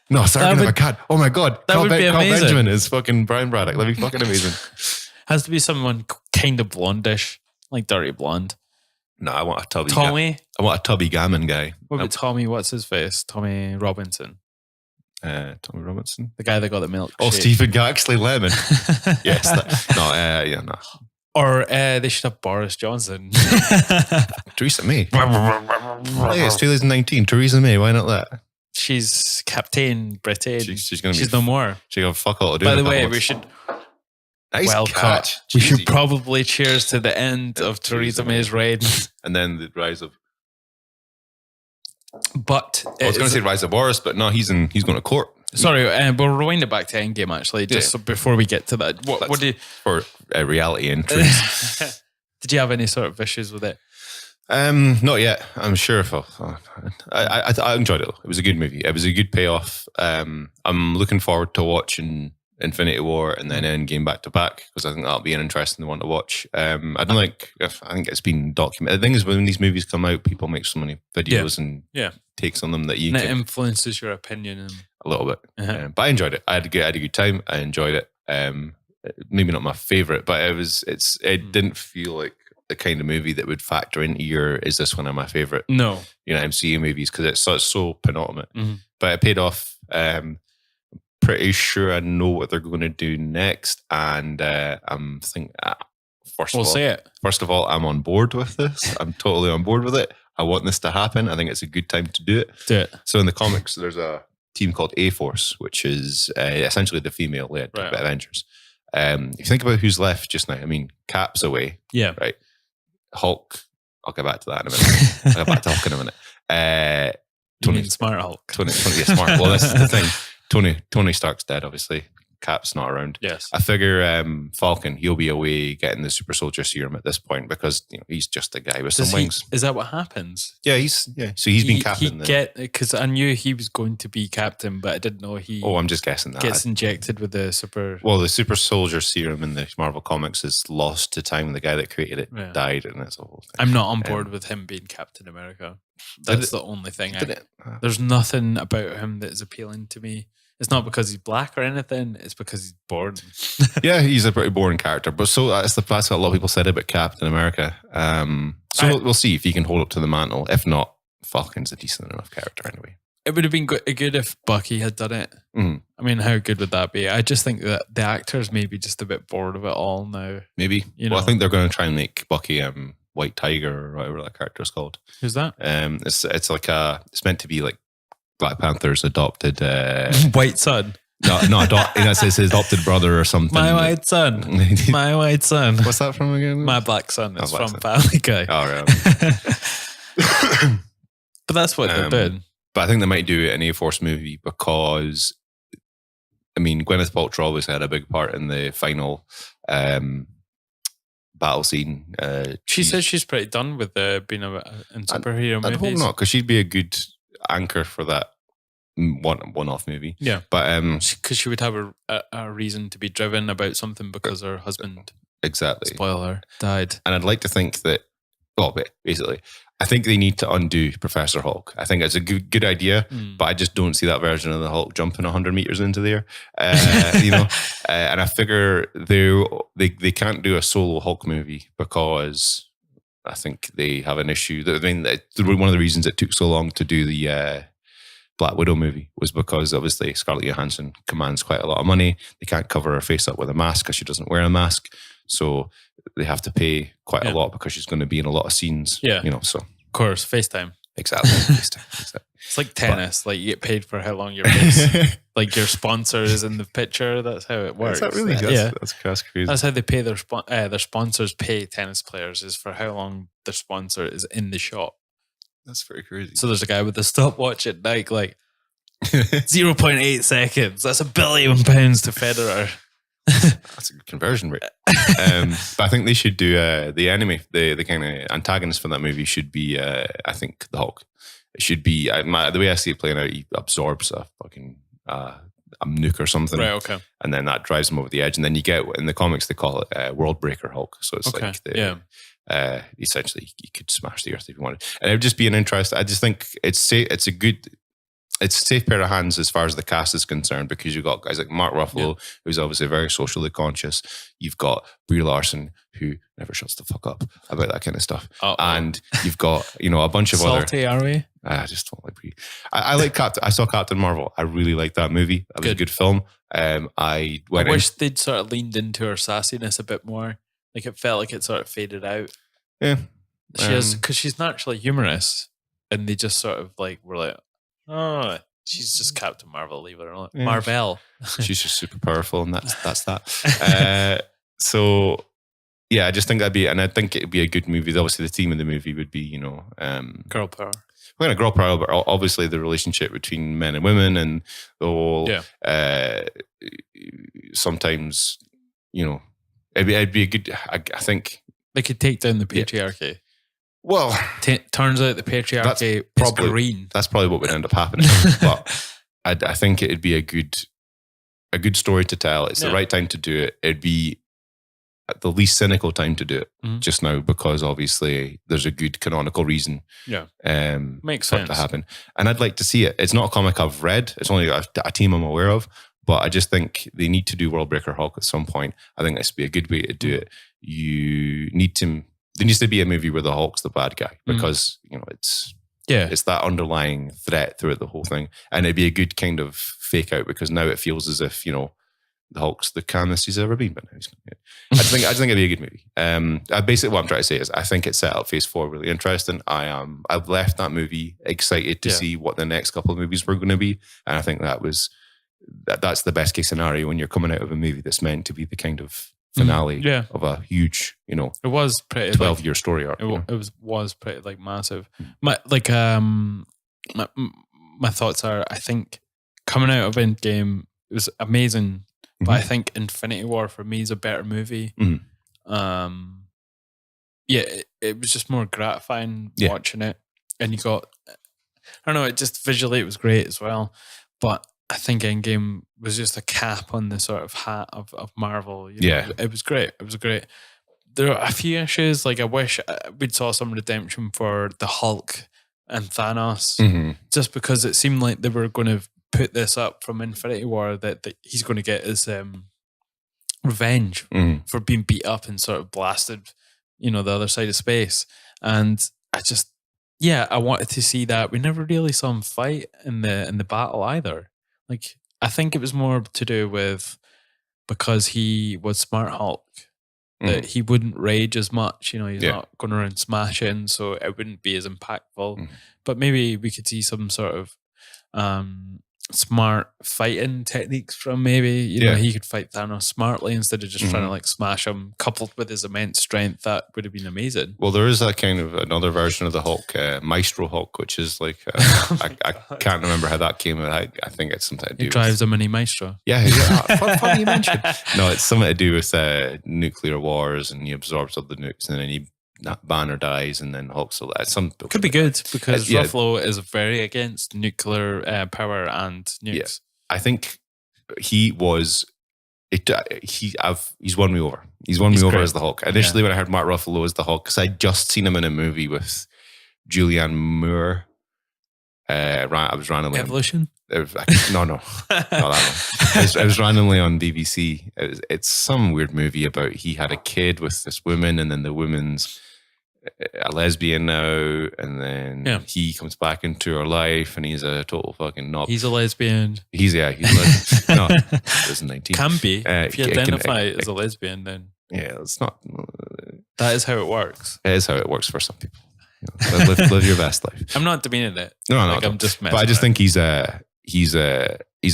No, sorry, I can't. Oh, my God. That would be amazing. Carl Benjamin is fucking Brian Braddock. That'd be fucking amazing. Has to be someone kind of blondish, like Dirty Blonde. No, I want a tubby Tommy. I want a Tubby Gammon guy. What about Tommy? What's his face? Tommy Robinson. Tommy Robinson, the guy that got the milk. Oh, Stephen Gaxley Lemon. Yes. No. Or they should have Boris Johnson. Theresa May. Hey, it's 2019. Theresa May. Why not that? She's Captain Britain. She's no more. She's got fuck all to do. By the way, we should. Nice catch. We should probably cheers to the end of Theresa May's reign. And then the rise of... But... I was going to say rise of Boris, but no, he's going to court. Sorry, we'll rewind it back to Endgame, actually, so before we get to that. What do you... For reality entries. Did you have any sort of issues with it? Not yet. I'm sure if I enjoyed it. It was a good movie. It was a good payoff. I'm looking forward to watching Infinity War and then Endgame back to back because I think that'll be an interesting one to watch. I think it's been documented. The thing is, when these movies come out, people make so many videos and takes on them that it influences your opinion a little bit. But I enjoyed it. I had a good time. I enjoyed it. Maybe not my favorite, but it didn't feel like the kind of movie that would factor into is this one of my favorite? No, MCU movies because it's so penultimate. But it paid off. pretty sure I know what they're going to do next, and I'm thinking. First of all, I'm on board with this. I'm totally on board with it. I want this to happen. I think it's a good time to do it. Do it. So in the comics, there's a team called A-Force, which is essentially the female-led Avengers. If you think about who's left just now, I mean, Cap's away. Yeah. Right. Hulk. I'll get back to that in a minute. I'll get back to Hulk in a minute. Tony Smart Hulk. Tony Smart. Well, this is the thing. Tony Stark's dead, obviously. Cap's not around. Yes. I figure Falcon, he'll be away getting the super soldier serum at this point because he's just a guy with some wings. Is that what happens? Yeah, So he's been captain. Because I knew he was going to be captain, but I didn't know he. Oh, I'm just guessing that gets injected with the super. Well, the super soldier serum in the Marvel comics is lost to time. The guy that created it died, and it's a whole thing. I'm not on board with him being Captain America. That's the only thing. There's nothing about him that is appealing to me. It's not because he's black or anything. It's because he's boring. Yeah, he's a pretty boring character. But that's what a lot of people said about Captain America. We'll see if he can hold up to the mantle. If not, Falcon's a decent enough character anyway. It would have been good if Bucky had done it. Mm. I mean, how good would that be? I just think that the actors may be just a bit bored of it all now. Maybe. I think they're going to try and make Bucky White Tiger or whatever that character is called. Who's that? It's like it's meant to be like Black Panther's adopted white son. No, it's his adopted brother or something. My white son. My white son. What's that from again? My black son. It's from Family Guy. Oh, right. But that's what they're doing. But I think they might do it in a A-Force movie because, I mean, Gwyneth Paltrow obviously had a big part in the final battle scene. She says she's pretty done with being in superhero movies. I hope not, because she'd be a good anchor for that one-off movie. Yeah, but because she would have a reason to be driven about something because her husband, exactly, spoiler, died. And I'd like to think that, basically, I think they need to undo Professor Hulk. I think it's a good idea, but I just don't see that version of the Hulk jumping 100 meters into the air. And I figure they can't do a solo Hulk movie because I think they have an issue. I mean, one of the reasons it took so long to do the Black Widow movie was because obviously Scarlett Johansson commands quite a lot of money. They can't cover her face up with a mask because she doesn't wear a mask. So they have to pay quite a lot because she's going to be in a lot of scenes. Yeah. So. Of course, FaceTime. Exactly. FaceTime. It's like tennis. Like you get paid for how long your face. Like your sponsor is in the picture. That's how it works. Is that really? That's crazy. That's how they pay their sponsors pay tennis players is for how long their sponsor is in the shot. That's very crazy. So there's a guy with a stopwatch at Nike, like 0.8 seconds. That's £1 billion to Federer. That's a good conversion rate. But I think they should do the enemy, the kind of antagonist for that movie should be, I think, the Hulk. It should be, the way I see it playing out, he absorbs a fucking a nuke or something. Right, okay. And then that drives him over the edge. And then you get, in the comics, they call it World Breaker Hulk. So it's like, essentially, you could smash the earth if you wanted. And it would just be an interest. I just think it's a safe pair of hands as far as the cast is concerned because you've got guys like Mark Ruffalo, who's obviously very socially conscious. You've got Brie Larson, who never shuts the fuck up about that kind of stuff. And you've got, a bunch of Salty, are we? I just don't like Brie. I like I saw Captain Marvel. I really liked that movie. That was a good film. I wish they'd sort of leaned into her sassiness a bit more. Like it felt like it sort of faded out. Yeah. Because she's naturally humorous. And they just sort of were like, oh, she's just Captain Marvel, leave her alone. Yeah. Marvel. She's just super powerful, and that's that. So, yeah, I just think and I think it'd be a good movie. Obviously, the theme of the movie would be, girl power. We're going to girl power, but obviously the relationship between men and women and the whole, sometimes, it'd be a good, I think. They could take down the patriarchy. Yeah. Well, turns out the patriarchy is green. That's probably what would end up happening. But I think it'd be a good story to tell. It's the right time to do it. It'd be the least cynical time to do it just now because obviously there's a good canonical reason. Yeah, makes for sense it to happen. And I'd like to see it. It's not a comic I've read. It's only a team I'm aware of. But I just think they need to do World Breaker Hulk at some point. I think this would be a good way to do it. There needs to be a movie where the Hulk's the bad guy because it's that underlying threat throughout the whole thing, and it'd be a good kind of fake out because now it feels as if, the Hulk's the calmest he's ever been. But no, he's not. I just think it'd be a good movie. Basically, what I'm trying to say is I think it set up Phase 4 really interesting. I've left that movie excited to see what the next couple of movies were going to be, and I think that's the best case scenario when you're coming out of a movie that's meant to be the kind of finale of a huge, it was pretty 12-year story arc. It was pretty like massive. My thoughts are, I think coming out of Endgame, it was amazing, but I think Infinity War for me is a better movie. It was just more gratifying watching it, and you got, I don't know, it just visually it was great as well, but I think Endgame was just a cap on the sort of hat of Marvel. It was great. It was great. There are a few issues, like I wish we'd saw some redemption for the Hulk and Thanos, just because it seemed like they were going to put this up from Infinity War that he's going to get his revenge for being beat up and sort of blasted, the other side of space. And I wanted to see that. We never really saw him fight in the battle either. Like, I think it was more to do with because he was Smart Hulk, that he wouldn't rage as much. He's not going around smashing, so it wouldn't be as impactful. But maybe we could see some sort of smart fighting techniques from maybe, he could fight Thanos smartly instead of just trying to like smash him, coupled with his immense strength. That would have been amazing. Well, there is a kind of another version of the Hulk, Maestro Hulk, which is like, I can't remember how that came out. I think it's something to do He drives a mini Maestro. Yeah. Funny you mentioned. No, it's something to do with nuclear wars, and he absorbs all the nukes, and then Banner dies, and then Hulk. So that could be good because Ruffalo is very against nuclear power and nukes. Yeah. I think he was. He's won me over. He's won me over as the Hulk. Initially, when I heard Mark Ruffalo as the Hulk, because I'd just seen him in a movie with Julianne Moore. I was randomly Evolution. No, not that one. It was randomly on BBC. It's some weird movie about he had a kid with this woman, and then the woman's a lesbian now, and then he comes back into her life, and he's a total fucking knob. He's a lesbian. He's a lesbian. No, it was 19. Can be. If you identify as a lesbian, then it's not. That is how it works. It is how it works for some people. Live your best life. I'm not demeaning it. No, I'm just messing. But I just think he's a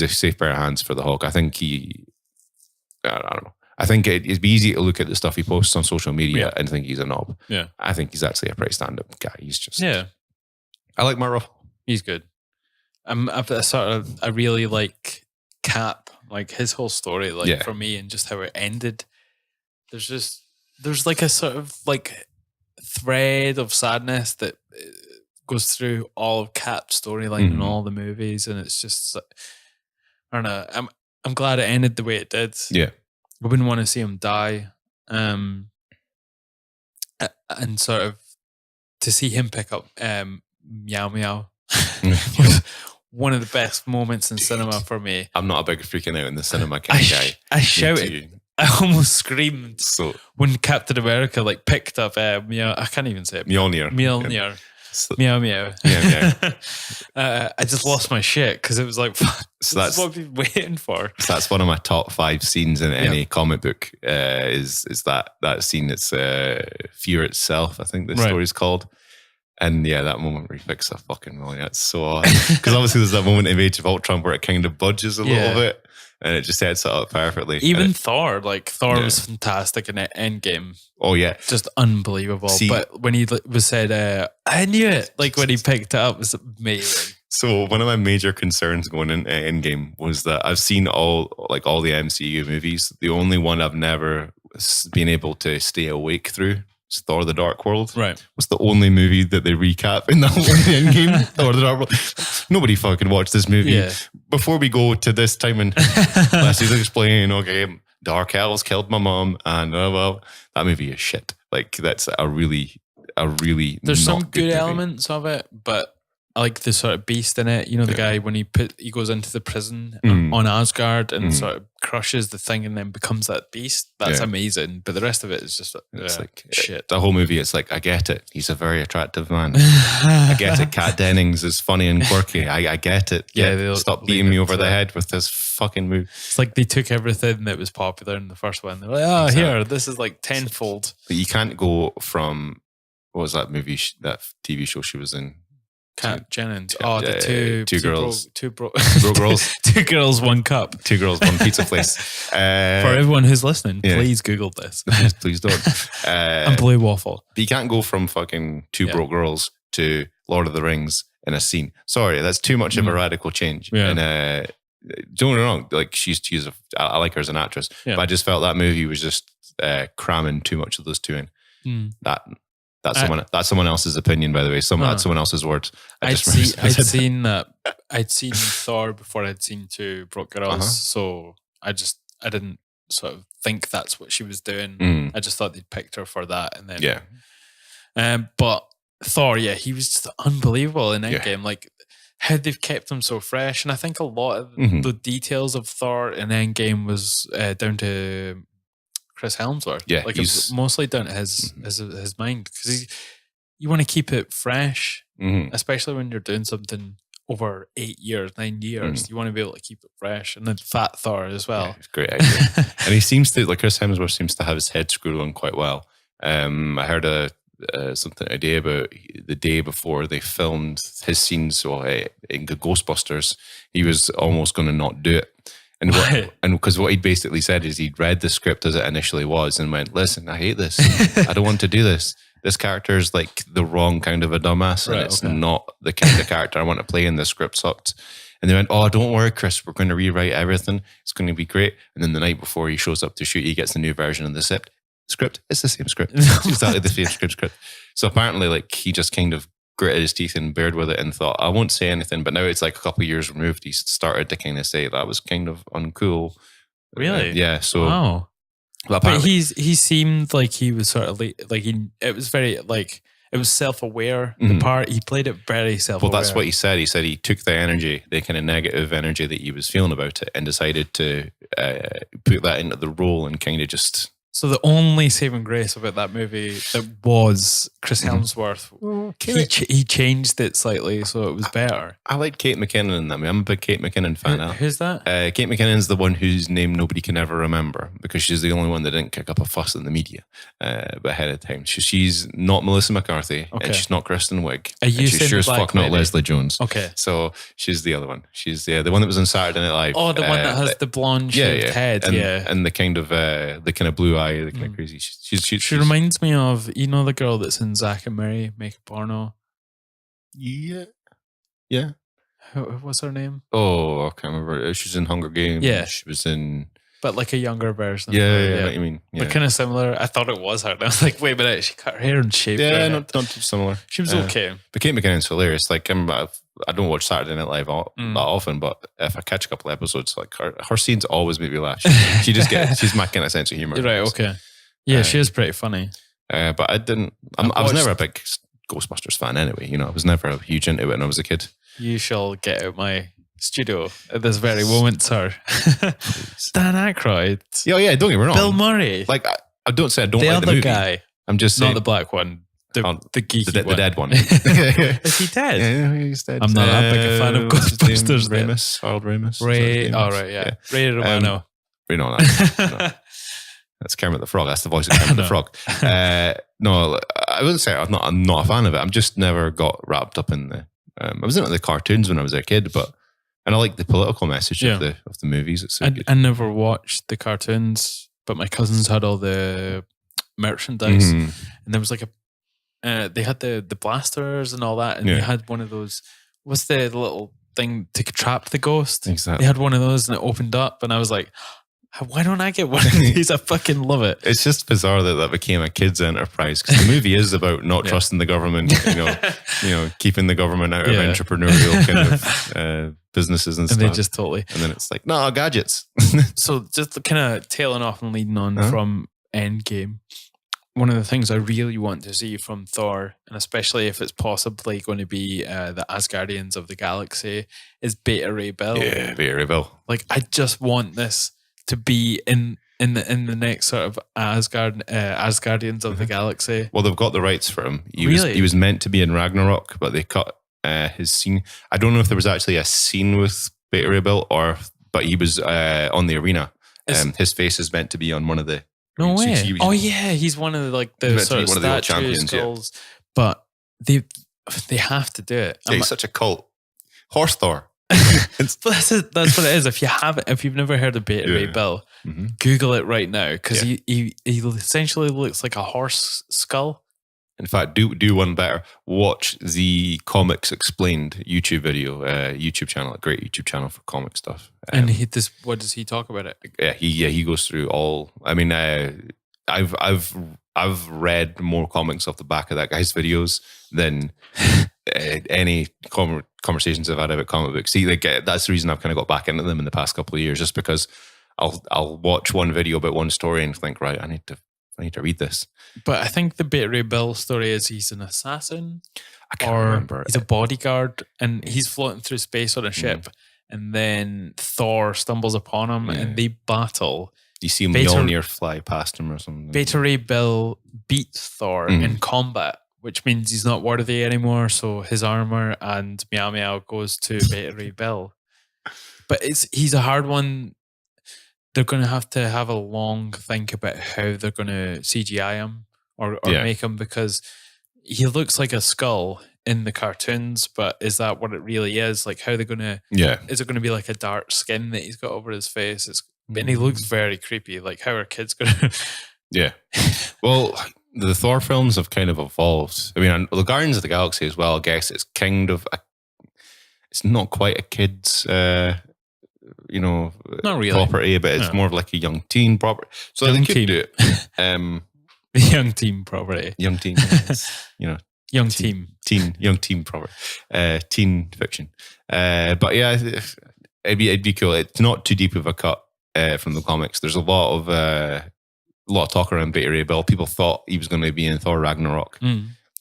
safe pair of hands for the Hulk. I think I don't know. I think it'd be easy to look at the stuff he posts on social media and think he's a knob. Yeah. I think he's actually a pretty stand-up guy. He's just... Yeah. I like Mark Ruffalo. He's good. I really like Cap, like his whole story, for me, and just how it ended. There's like a sort of like thread of sadness that goes through all of Cap's storyline in all the movies, and it's just, I don't know. I'm glad it ended the way it did. Yeah. I wouldn't want to see him die. And sort of to see him pick up Meow Meow was one of the best moments in cinema for me. I'm not a big freaking out in the cinema kind of guy. I shouted. I almost screamed when Captain America picked up Meow. I can't even say it. Mjolnir. Mjolnir. Meow meow. Yeah, yeah. I just lost my shit because it was like, so that's what we've been waiting for. So that's one of my top 5 scenes in any comic book. Is that scene? It's Fear Itself, I think the story's called. And that moment where he picks a fucking Mjolnir, that's so awesome. Because obviously there's that moment in Age of Ultron where it kind of budges a little bit. And it just sets it up perfectly. Even Thor, Thor was fantastic in Endgame. Oh yeah, just unbelievable. But when he was said, I knew it. When he picked it up, it was amazing. So one of my major concerns going into Endgame was that I've seen all the MCU movies. The only one I've never been able to stay awake through is Thor: The Dark World. Right. What's the only movie that they recap in the whole Endgame? Thor: The Dark World. Nobody fucking watched this movie. Yeah. Before we go to this time and let's just explain, okay, Dark Elves killed my mom, and that movie is shit. That's a really there's not some good movie. elements of it, but I like the sort of beast in it. You know, the guy when he goes into the prison on Asgard and sort of crushes the thing and then becomes that beast. That's amazing. But the rest of it is just it's like shit. The whole movie, it's like, I get it. He's a very attractive man. I get it. Kat Dennings is funny and quirky. I get it. Yeah, stop beating me over the head with this fucking movie. It's like they took everything that was popular in the first one. They're like, here, this is like tenfold. But you can't go from, what was that movie, that TV show she was in? Kat Jennings. The two girls. Two broke girls. 2 girls, 1 cup. 2 girls, 1 pizza place. For everyone who's listening, please Google this. Please don't. And Blue Waffle. But you can't go from fucking 2 broke girls to Lord of the Rings in a scene. Sorry, that's too much of a radical change. Yeah. And don't get me wrong, like I like her as an actress, but I just felt that movie was just cramming too much of those 2 in. That's someone else's opinion, by the way. That's someone else's words. I'd seen Thor before I'd seen 2 Broke Girls, so I didn't sort of think that's what she was doing. I just thought they'd picked her for that, and then but Thor, he was just unbelievable in Endgame. Like how they've kept him so fresh, and I think a lot of the details of Thor in Endgame was down to Chris Hemsworth. Yeah, like it's mostly down to his mind, because you want to keep it fresh, especially when you're doing something over 8 years, 9 years. You want to be able to keep it fresh, and then Fat Thor as well. Yeah, it's a great idea. And he seems to, like, Chris Hemsworth seems to have his head screwed on quite well. I heard a day about the day before they filmed his scenes in Ghostbusters, he was almost going to not do it. And because what he'd basically said is he'd read the script as it initially was and went, listen, I hate this. I don't want to do this. This character is like the wrong kind of a dumbass, and it's not the kind of character I want to play, and the script sucked. And they went, oh, don't worry, Chris, we're going to rewrite everything. It's going to be great. And then the night before he shows up to shoot, he gets the new version of the script. It's the same script. It's exactly the same script. So apparently, like, he just kind of gritted his teeth and bared with it and thought, I won't say anything. But now it's like a couple of years removed, he started to kind of say that was kind of uncool. Really? Yeah. So, wow. But he seemed like he was sort of it was very like, it was self-aware. The part he played it very self-aware. Well, that's what he said. He said he took the energy, the kind of negative energy that he was feeling about it, and decided to put that into the role and kind of just. So the only saving grace about that movie that was Chris Hemsworth, he changed it slightly so it was better. I like Kate McKinnon in that movie. I'm a big Kate McKinnon fan. Who's that? Kate McKinnon's the one whose name nobody can ever remember, because she's the only one that didn't kick up a fuss in the media ahead of time. She's not Melissa McCarthy, and she's not Kristen Wiig. And she's sure as fuck not Leslie Jones. Okay. So she's the other one. She's the one that was on Saturday Night Live. Oh, the one that has the blonde shaved head. And the kind of blue eye, the kind of crazy. She reminds me of, you know, the girl that's in Zack and Mary Make a Porno. Yeah. What's her name? Oh, I can't remember. She's in Hunger Games. Yeah, she was in, but like a younger version. Yeah. What you mean? Yeah. But kind of similar. I thought it was her. And I was like, wait a minute, she cut her hair and shaved. Yeah, not too similar. She was okay. But Kate McKinnon's hilarious. Like, I don't watch Saturday Night Live that often, but if I catch a couple of episodes, like her scenes always make me laugh. She's my kind of sense of humor. Right. Okay. Yeah, she is pretty funny. But I was never a big Ghostbusters fan anyway. You know, I was never huge into it when I was a kid. You shall get out my studio at this very moment, sir. Dan Aykroyd. Yeah, don't get me wrong. Bill Murray. Like, I don't say I don't like the movie. Guy. I'm just saying. Not the black one. The geeky one. The dead one. Is he dead? Yeah, he's dead. I'm not that big a fan of Ghostbusters. Harold Ramis. Ray. Oh, right, yeah. Ray Romano. No. That's Kermit the Frog. That's the voice of Kermit the Frog. No, I wouldn't say I'm not a fan of it. I've just never got wrapped up in the. I was into the cartoons when I was a kid, and I like the political message of the movies. It's so good. I never watched the cartoons, but my cousins had all the merchandise, and there was like they had the blasters and all that, and they had one of those. What's the little thing to trap the ghost? Exactly. They had one of those, and it opened up, and I was like, why don't I get one of these? I fucking love it. It's just bizarre that became a kid's enterprise, because the movie is about not trusting the government, keeping the government out of entrepreneurial kind of businesses and stuff. And they just totally. And then it's like, no, gadgets. So just kind of tailing off and leading on from Endgame. one of the things I really want to see from Thor, and especially if it's possibly going to be the Asgardians of the Galaxy, is Beta Ray Bill. Yeah, Beta Ray Bill. Like, I just want this to be in the next sort of Asgardians of the Galaxy. Well, they've got the rights for him. Really? He was meant to be in Ragnarok, but they cut his scene. I don't know if there was actually a scene with Beta Ray Bill, but he was on the arena. His face is meant to be on one of the. No way! He's one of the sort of statue skulls. Yeah. But they have to do it. Yeah, he's such a cult. Horse Thor. That's what it is. If you've never heard of Beta Ray Bill, Google it right now, because he essentially looks like a horse skull. In fact, do one better. Watch the Comics Explained YouTube video, YouTube channel, a great YouTube channel for comic stuff. And what does he talk about it? He goes through all. I mean, I've read more comics off the back of that guy's videos than any conversations I've had about comic books. See, that's the reason I've kind of got back into them in the past couple of years, just because I'll watch one video about one story and think, right, I need to read this. But I think the Beta Ray Bill story is he's an assassin. I can't remember. He's a bodyguard, and he's floating through space on a ship, and then Thor stumbles upon him, and they battle. You see Mjolnir fly past him or something. Beta Ray Bill beats Thor in combat, which means he's not worthy anymore, so his armor and Meow Meow goes to Beta Ray Bill. But he's a hard one. They're going to have a long think about how they're going to CGI him or make him, because he looks like a skull in the cartoons, but is that what it really is? Like, how they're going to... Is it going to be like a dark skin that he's got over his face? And he looks very creepy. Like, how are kids going to... Yeah. Well, the Thor films have kind of evolved. I mean, the Guardians of the Galaxy as well, I guess it's kind of... it's not quite a kid's... not really property, but it's more of like a young teen property. So young they could do it. Young teen property. Young teen, young teen property. Teen fiction. But yeah, it'd be cool. It's not too deep of a cut from the comics. There's a lot of talk around Beta Ray Bill. People thought he was going to be in Thor Ragnarok.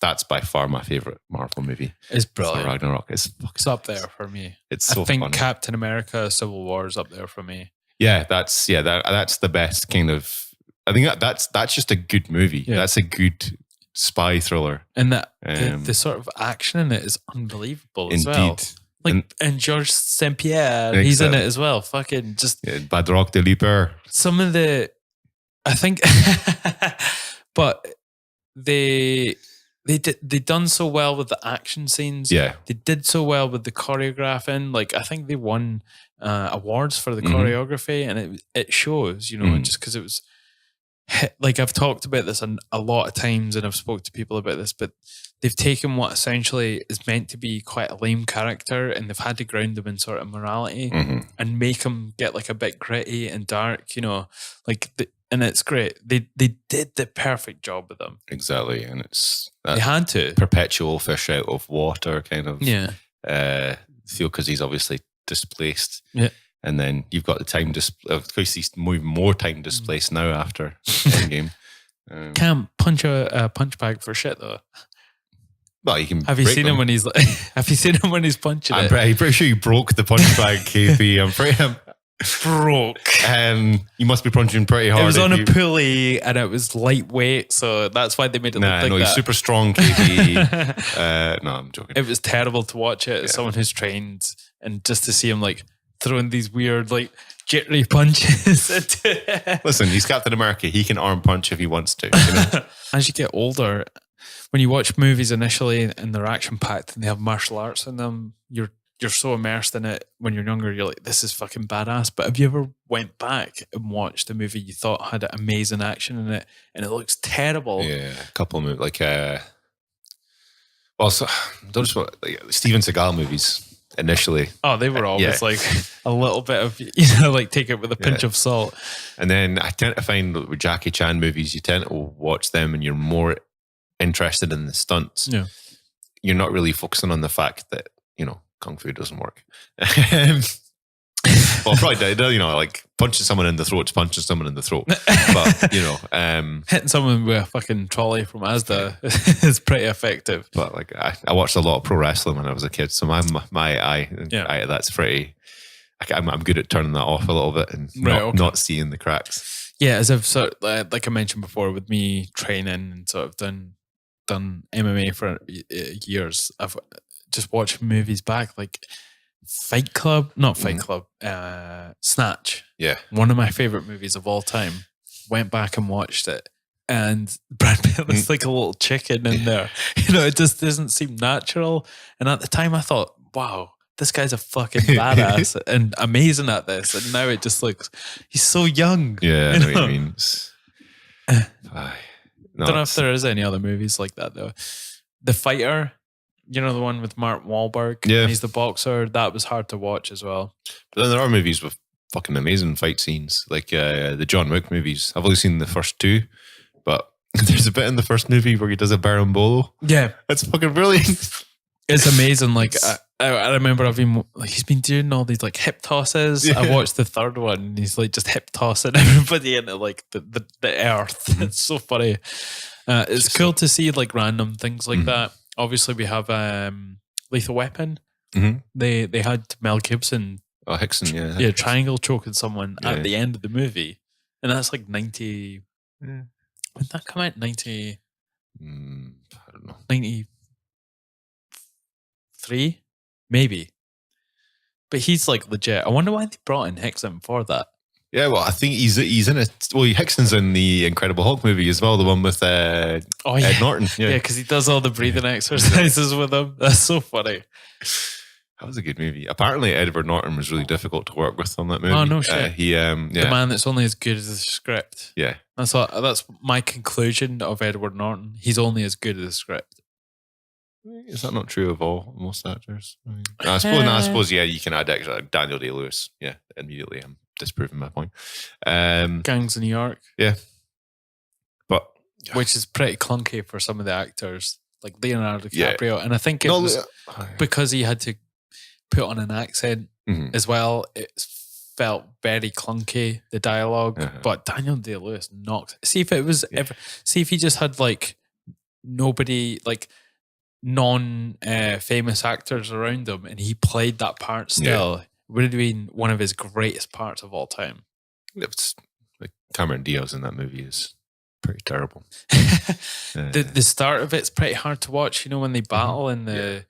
That's by far my favorite Marvel movie. It's brilliant. Thor Ragnarok. It's up there for me. It's so I think funny. Captain America: Civil War is up there for me. Yeah, that's the best kind of. I think that's just a good movie. Yeah. That's a good spy thriller, and that the sort of action in it is unbelievable as well. Like, and Georges St. Pierre, he's in it as well. Fucking just Badrock de Liper. Some of the, I think, but they done so well with the action scenes. Yeah, they did so well with the choreographing. Like, I think they won awards for the choreography, and it shows. Just because it was. Like, I've talked about this a lot of times, and I've spoke to people about this, but they've taken what essentially is meant to be quite a lame character, and they've had to ground them in sort of morality and make him get like a bit gritty and dark, and it's great. They did the perfect job with them. Exactly, and it's they had to perpetual fish out of water kind of feel, because he's obviously displaced. Yeah. And then you've got the time of course he's more time displaced now after Endgame. Can't punch a punch bag for shit though. Well, you can. Have you seen him when he's like? Have you seen him when he's punching I'm pretty sure you broke the punch bag, KP. I'm pretty broke. You must be punching pretty hard. It was on a pulley and it was lightweight, so that's why they made it look like that. He's super strong, KP. No, I'm joking. It was terrible to watch it as someone who's trained, and just to see him like throwing these weird, like, jittery punches. Listen, he's Captain America. He can arm punch if he wants to. As you get older, when you watch movies initially and they're action packed and they have martial arts in them, you're so immersed in it. When you're younger, you're like, this is fucking badass. But have you ever went back and watched a movie you thought had amazing action in it and it looks terrible? Yeah, a couple of movies like Steven Seagal movies. Initially, they were always like a little bit of, like, take it with a pinch of salt. And then I tend to find that with Jackie Chan movies, you tend to watch them and you're more interested in the stunts. Yeah, you're not really focusing on the fact that kung fu doesn't work. Well, probably did. You know, like punching someone in the throat, punching someone in the throat. But you know, hitting someone with a fucking trolley from Asda is pretty effective. But like, I watched a lot of pro wrestling when I was a kid, so that's pretty. I'm good at turning that off a little bit and not seeing the cracks. Yeah, as I've sort of, like I mentioned before, with me training and sort of done MMA for years, I've just watched movies back, like Fight Club, not Fight Club, Snatch. Yeah, one of my favorite movies of all time. Went back and watched it, and Brad Pitt looks like a little chicken in there. You know, it just doesn't seem natural. And at the time, I thought, wow, this guy's a fucking badass and amazing at this. And now it just looks, he's so young. Yeah, I know what you mean. I don't know if there is any other movies like that though. The Fighter, you know, the one with Mark Wahlberg. Yeah, he's the boxer. That was hard to watch as well. But then there are movies with fucking amazing fight scenes, like the John Wick movies. I've only seen the first two, but there's a bit in the first movie where he does a berimbolo. Yeah, it's fucking brilliant. It's amazing. Like I remember he's been doing all these like hip tosses. Yeah. I watched the third one and he's like just hip tossing everybody into like the earth. It's so funny. It's just cool to see like random things like that. Obviously we have Lethal Weapon. They had Mel Gibson. Oh, Hickson, yeah. Triangle choking someone at the end of the movie. And that's like 90. When did that come out? 90. I don't know. 93? Maybe. But he's like legit. I wonder why they brought in Hickson for that. Yeah, well, I think he's in it. Well, Hickson's in the Incredible Hulk movie as well, the one with Ed Norton. Yeah, because he does all the breathing exercises with him. That's so funny. That was a good movie. Apparently, Edward Norton was really difficult to work with on that movie. Oh, no shit. The man that's only as good as the script. Yeah. That's my conclusion of Edward Norton. He's only as good as the script. Is that not true of most actors? I suppose, you can add extra. Daniel Day-Lewis. Yeah, immediately I'm disproving my point. Gangs of New York. Yeah. But which is pretty clunky for some of the actors, like Leonardo DiCaprio. Yeah. And I think it was because he had to put on an accent as well. It felt very clunky, the dialogue. But Daniel Day-Lewis knocked. See if it was see if he just had like nobody, like non-famous actors around him and he played that part still. It would have been one of his greatest parts of all time. It's like Cameron Diaz in that movie is pretty terrible. The start of it's pretty hard to watch, you know, when they battle in the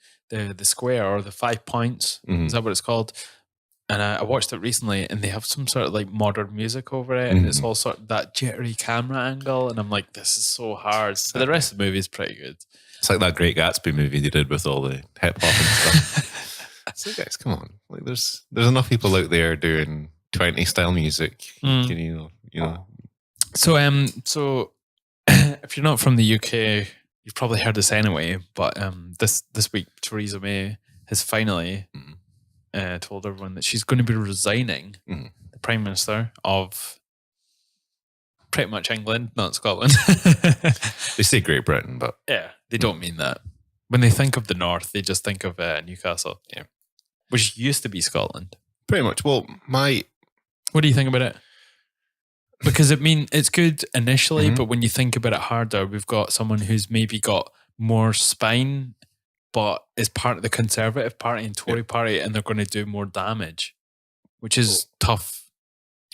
square or the 5 points. Is that what it's called? And I watched it recently and they have some sort of like modern music over it and it's all sort of that jittery camera angle and I'm like, this is so hard. But the rest of the movie is pretty good. It's like that Great Gatsby movie they did with all the hip hop and stuff. So guys, come on. Like there's enough people out there doing 20 style music. You know. So if you're not from the UK, you've probably heard this anyway, but this week Theresa May has finally told everyone that she's going to be resigning, the Prime Minister of pretty much England, not Scotland. They say Great Britain, but yeah, they don't mean that. When they think of the North, they just think of Newcastle, which used to be Scotland. Pretty much. Well, what do you think about it? Because it's good initially, but when you think about it harder, we've got someone who's maybe got more spine, but is part of the Conservative Party and Tory Party, and they're going to do more damage, which is tough.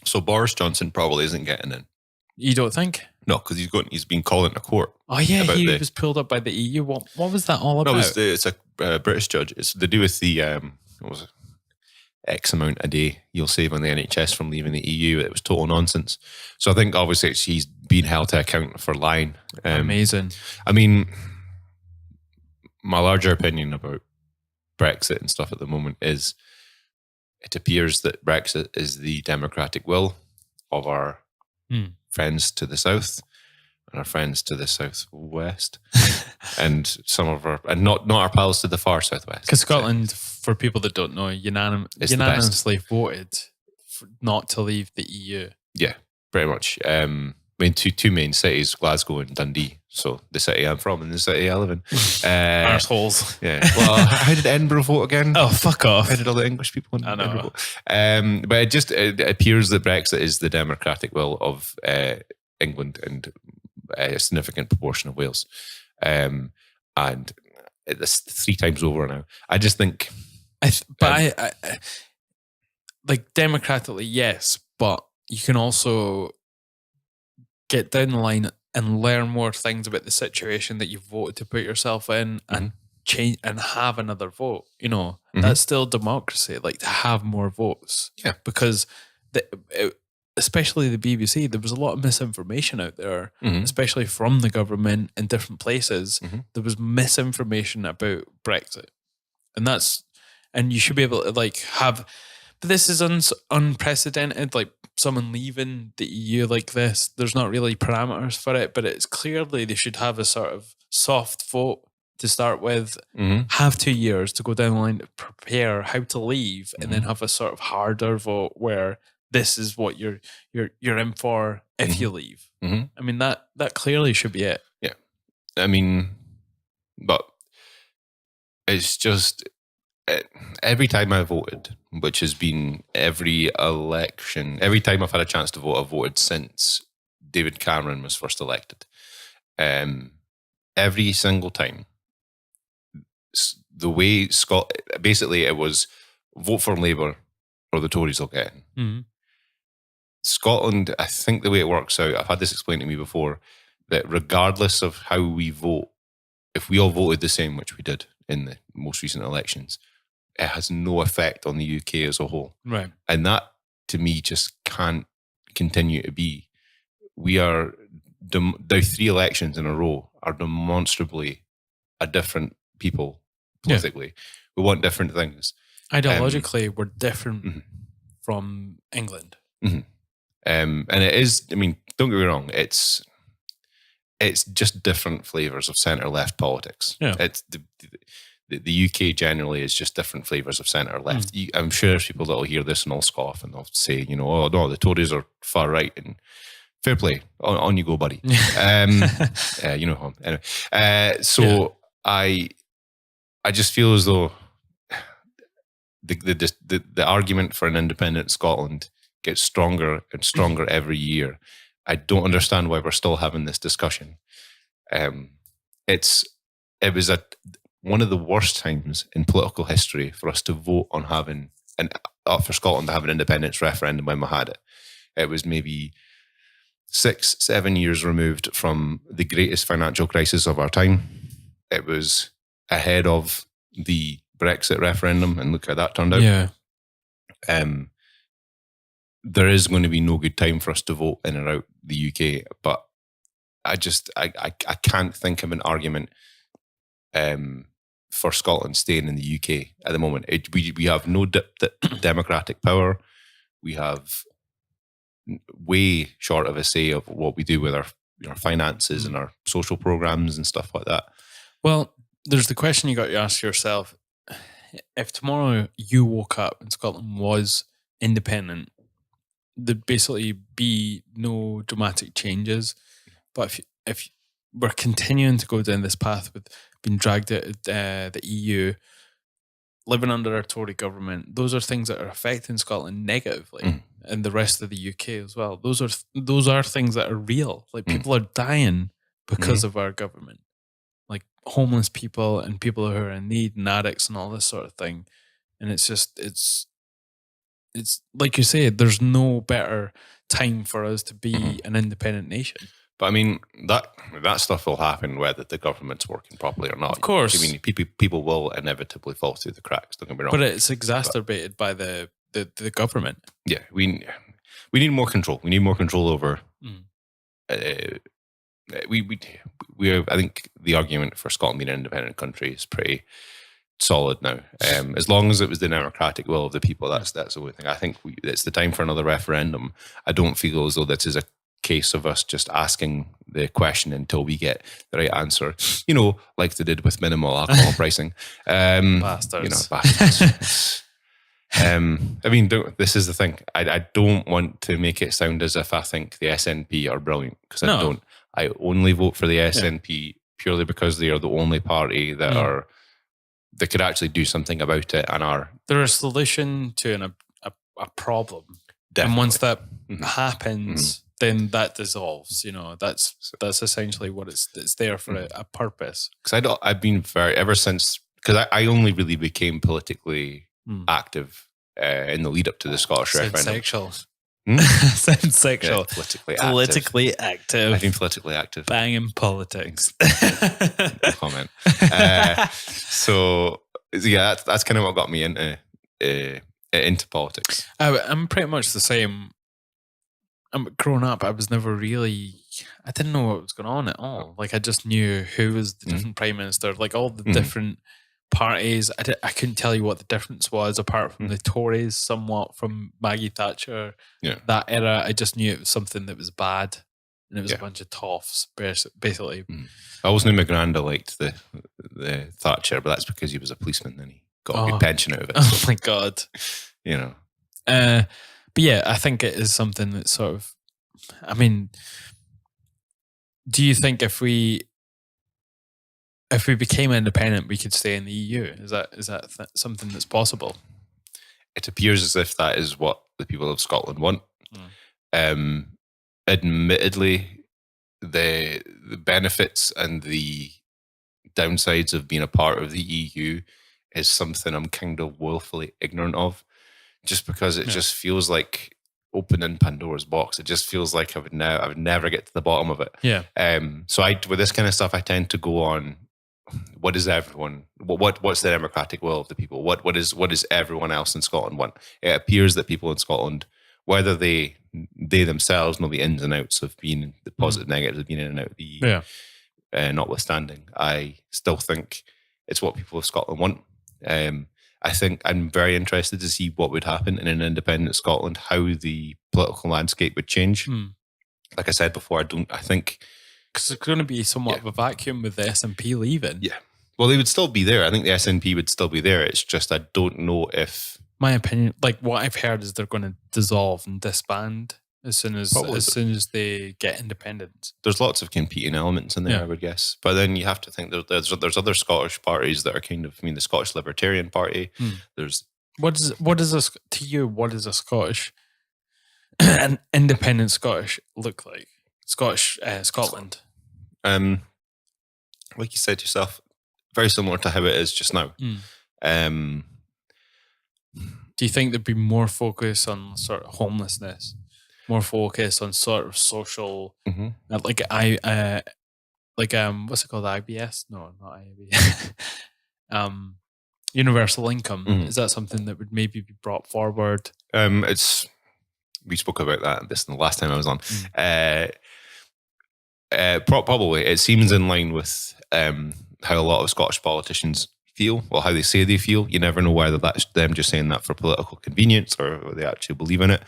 So Boris Johnson probably isn't getting in. You don't think? No, because he's been called into court. Oh yeah, he was pulled up by the EU. What was that all about? No, it's a British judge. It's to do with the what was it? X amount a day you'll save on the NHS from leaving the EU. It was total nonsense. So I think obviously he's been held to account for lying. Amazing. I mean, my larger opinion about Brexit and stuff at the moment is it appears that Brexit is the democratic will of our friends to the south and our friends to the southwest and some of our, and not our pals to the far southwest. Because Scotland, for people that don't know, unanimously voted not to leave the EU. Yeah, pretty much. mean, two main cities, Glasgow and Dundee. So the city I'm from and the city I live in. Arseholes. Yeah. Well, how did Edinburgh vote again? Oh, fuck off. How did all the English people in I know. Edinburgh vote? But it appears that Brexit is the democratic will of England and a significant proportion of Wales. And it's 3 times over now. I just think... I like democratically, yes, but you can also get down the line and learn more things about the situation that you voted to put yourself in and change and have another vote. You know, that's still democracy, like to have more votes. Yeah. Because especially the BBC, there was a lot of misinformation out there, especially from the government in different places. There was misinformation about Brexit. And you should be able to like have, but this is unprecedented, like someone leaving the EU like this. There's not really parameters for it, but it's clearly they should have a sort of soft vote to start with, have 2 years to go down the line to prepare how to leave, and then have a sort of harder vote where this is what you're in for if you leave. I mean, that clearly should be it. Yeah. I mean, but it's just... every time I voted, which has been every election, every time I've had a chance to vote, I've voted since David Cameron was first elected. Every single time, the way basically it was vote for Labour or the Tories will get in. Scotland, I think the way it works out, I've had this explained to me before, that regardless of how we vote, if we all voted the same, which we did in the most recent elections, it has no effect on the UK as a whole. Right. And that, to me, just can't continue to be. We are, now 3 elections in a row are demonstrably a different people politically. We want different things. Ideologically, we're different from England. And it is, I mean, don't get me wrong, it's just different flavours of centre-left politics. Yeah. It's the UK generally is just different flavours of centre-left. I'm sure there's people that will hear this and all scoff and they'll say, you know, oh no, the Tories are far right, and fair play, on you go, buddy. You know, anyway. So I just feel as though the argument for an independent Scotland gets stronger and stronger every year. I don't understand why we're still having this discussion. It was one of the worst times in political history for us to vote on having for Scotland to have an independence referendum when we had it. It was maybe 6-7 years removed from the greatest financial crisis of our time. It was ahead of the Brexit referendum, and look how that turned out. Yeah. There is going to be no good time for us to vote in or out the UK, but I can't think of an argument for Scotland staying in the UK at the moment. We have no democratic power. We have way short of a say of what we do with our finances and our social programs and stuff like that. Well, there's the question you got to ask yourself. If tomorrow you woke up and Scotland was independent, there'd basically be no dramatic changes. But if we're continuing to go down this path with being dragged out of the EU, living under a Tory government, those are things that are affecting Scotland negatively, and the rest of the UK as well. Those are things that are real. Like people are dying because of our government, like homeless people and people who are in need and addicts and all this sort of thing. And it's just it's like you say, there's no better time for us to be an independent nation. But I mean, that stuff will happen whether the government's working properly or not. Of course. I mean, people will inevitably fall through the cracks, don't get me wrong. But it's exacerbated by the government. Yeah, we need more control. We need more control over... I think the argument for Scotland being an independent country is pretty solid now. As long as it was the democratic will of the people, that's the only thing. I think it's the time for another referendum. I don't feel as though this is a case of us just asking the question until we get the right answer. You know, like they did with minimal alcohol pricing. Bastards. You know, bastards. I mean, this is the thing. I don't want to make it sound as if I think the SNP are brilliant, because I don't. I only vote for the SNP purely because they are the only party that that could actually do something about it and are. They're a solution to a problem. Definitely. And once that happens, then that dissolves. That's essentially what it's there for a purpose. Because I've been ever since, because I only really became politically active in the lead up to the Scottish referendum. Sexual. Sounds sexual. Yeah, politically active. I've been politically active. Banging politics. No comment. So yeah, that's kind of what got me into politics. I'm pretty much the same. Growing up, I was never really. I didn't know what was going on at all. Like, I just knew who was the different prime minister, like all the different parties. I couldn't tell you what the difference was, apart from the Tories, somewhat from Maggie Thatcher. Yeah, that era. I just knew it was something that was bad, and it was a bunch of toffs, basically. I always knew my granda liked the Thatcher, but that's because he was a policeman and he got a good pension out of it. Oh my god, But yeah, I think it is something that sort of. I mean, do you think if we became independent, we could stay in the EU? Is that something that's possible? It appears as if that is what the people of Scotland want. Admittedly, the benefits and the downsides of being a part of the EU is something I'm kind of woefully ignorant of, just because it just feels like opening Pandora's box. It just feels like I would never get to the bottom of it. Yeah. So with this kind of stuff, I tend to go on. What is everyone? What's the democratic will of the people? What is everyone else in Scotland want? It appears that people in Scotland, whether they themselves know the ins and outs of being the positive, negatives of being in and out of the EU, notwithstanding, I still think it's what people of Scotland want. I think I'm very interested to see what would happen in an independent Scotland, how the political landscape would change. Like I said before, I think. Because there's going to be somewhat of a vacuum with the SNP leaving. Yeah. Well, they would still be there. I think the SNP would still be there. It's just I don't know if... My opinion, like what I've heard is they're going to dissolve and disband as soon as they get independence. There's lots of competing elements in there, I would guess. But then you have to think there's other Scottish parties that are kind of... I mean, the Scottish Libertarian Party. There's... What is a Scottish... an independent Scottish look like? Scotland. Like you said yourself, very similar to how it is just now. Do you think there'd be more focus on sort of homelessness, more focus on sort of social, what's it called, IBS? No, not IBS. Universal income. Is that something that would maybe be brought forward? We spoke about that the last time I was on. Probably. It seems in line with how a lot of Scottish politicians feel, well, how they say they feel. You never know whether that's them just saying that for political convenience or they actually believe in it.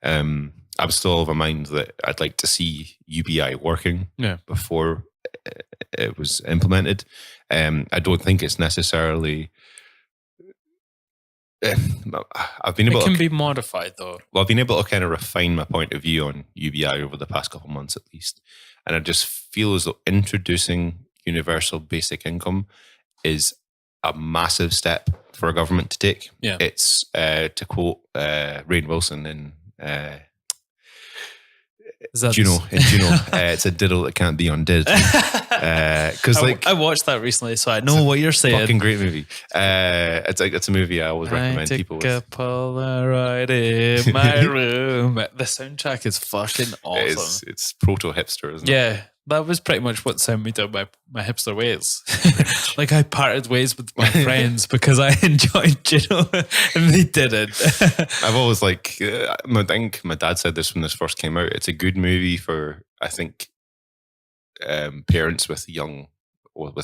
I'm still of a mind that I'd like to see UBI working before it was implemented. I don't think it's necessarily... I've been able. It can be modified though. Well, I've been able to kind of refine my point of view on UBI over the past couple of months, at least, and I just feel as though introducing universal basic income is a massive step for a government to take. Yeah, it's to quote Rainn Wilson in Juno. It's a diddle that can't be undid. Because I watched that recently, so I know what you're saying. Fucking great movie. It's a movie I always recommend people with. I took a Polaroid in my room. The soundtrack is fucking awesome. It's proto hipster, isn't it? Yeah, that was pretty much what sent me down my hipster ways. Like, I parted ways with my friends because I enjoyed Juno and they didn't. I've always I think my dad said this when this first came out. It's a good movie for, I think, parents with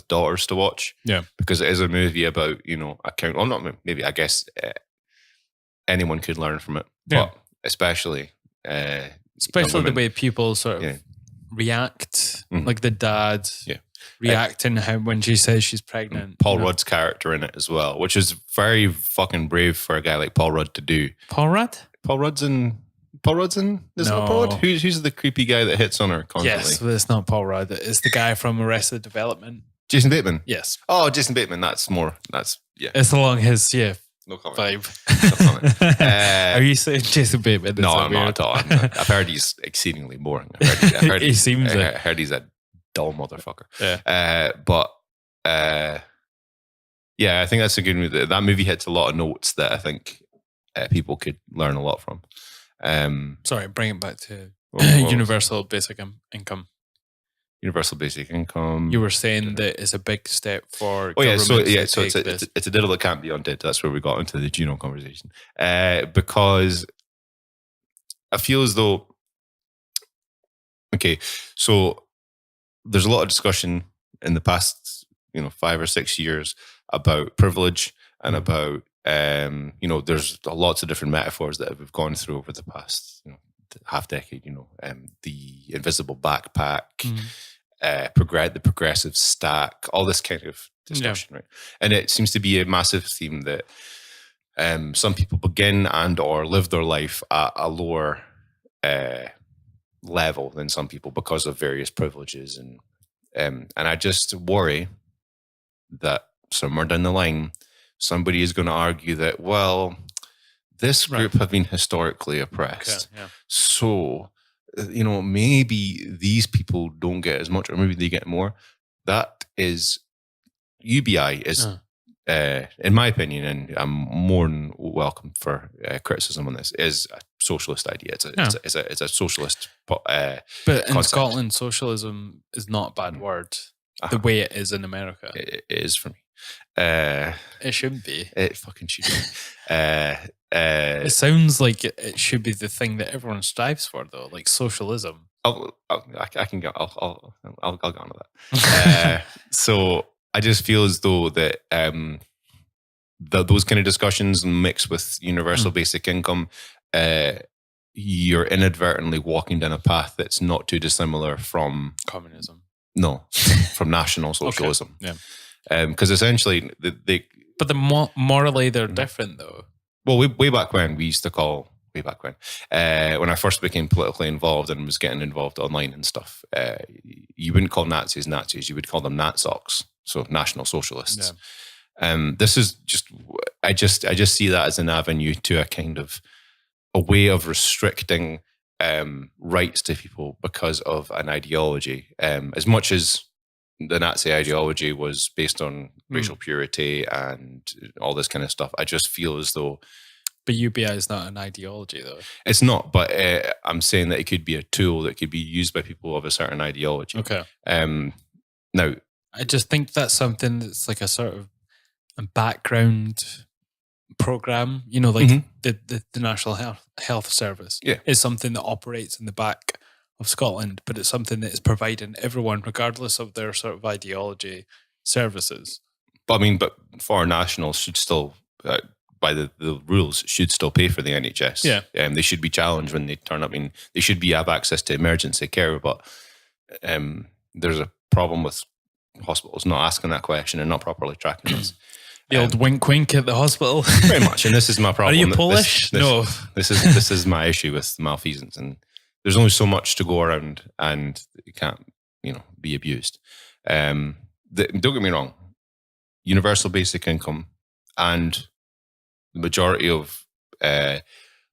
daughters to watch. Yeah, because it is a movie about I guess anyone could learn from it. Yeah, but especially the way people sort of react, like the dad reacting how when she says she's pregnant. Paul Rudd's character in it as well, which is very fucking brave for a guy like Paul Rudd to do. Paul Rudd? Paul Rudd's in. Isn't it Paul Rudd? Who's the creepy guy that hits on her constantly? Yes, but it's not Paul Rudd. It's the guy from Arrested Development. Jason Bateman? Yes. Oh, Jason Bateman. That's yeah. It's along his, no comment. vibe. No comment. Are you saying Jason Bateman? No, I'm not at all. I've heard he's exceedingly boring. He seems I it. heard he's a dull motherfucker. Yeah. Yeah, I think that's a good movie. That movie hits a lot of notes that I think people could learn a lot from. Sorry, bring it back to Well, universal basic income. Universal basic income. You were saying that it's a big step for. Oh yeah, so governments to it's take a, this. it's a diddle that can't be undid. That's where we got into the Juno conversation. Because I feel as though, okay, so there's a lot of discussion in the past, 5 or 6 years about privilege and about, there's lots of different metaphors that we've gone through over the past, half decade. The invisible backpack. The progressive stack, all this kind of discussion, right? And it seems to be a massive theme that some people begin and or live their life at a lower level than some people because of various privileges, and I just worry that somewhere down the line somebody is going to argue that, well, this group have been historically oppressed, so maybe these people don't get as much, or maybe they get more. That is, UBI is, in my opinion, and I'm more than welcome for criticism on this, is a socialist idea. It's a socialist But in concept. Scotland, socialism is not a bad word. The way it is in America. It is for me. It shouldn't be. It fucking should be. It sounds like it should be the thing that everyone strives for, though, like socialism. I can go. I'll go on to that. So I just feel as though that those kind of discussions mixed with universal basic income, you're inadvertently walking down a path that's not too dissimilar from communism. No, from National Socialism. Okay. Because essentially But morally they're different, though. Well, way back when, we used to call, when I first became politically involved and was getting involved online and stuff, you wouldn't call Nazis Nazis, you would call them Natsocks, so National Socialists. This is just, I just see that as an avenue to a kind of a way of restricting rights to people because of an ideology. As much as the Nazi ideology was based on racial purity and all this kind of stuff, I just feel as though... But UBI is not an ideology, though. It's not, but I'm saying that it could be a tool that could be used by people of a certain ideology. Okay. Now... I just think that's something that's like a sort of a background program, like the National Health Service is something that operates in the back of Scotland, but it's something that is providing everyone, regardless of their sort of ideology, services. But foreign nationals should still, by the rules, should still pay for the NHS. Yeah. They should be challenged when they turn up. They should have access to emergency care, but there's a problem with hospitals not asking that question and not properly tracking this. The old wink at the hospital. Very much, and this is my problem. Are you Polish? No. This is my issue with malfeasance, and there's only so much to go around, and it can't, be abused. Don't get me wrong. Universal basic income and the majority of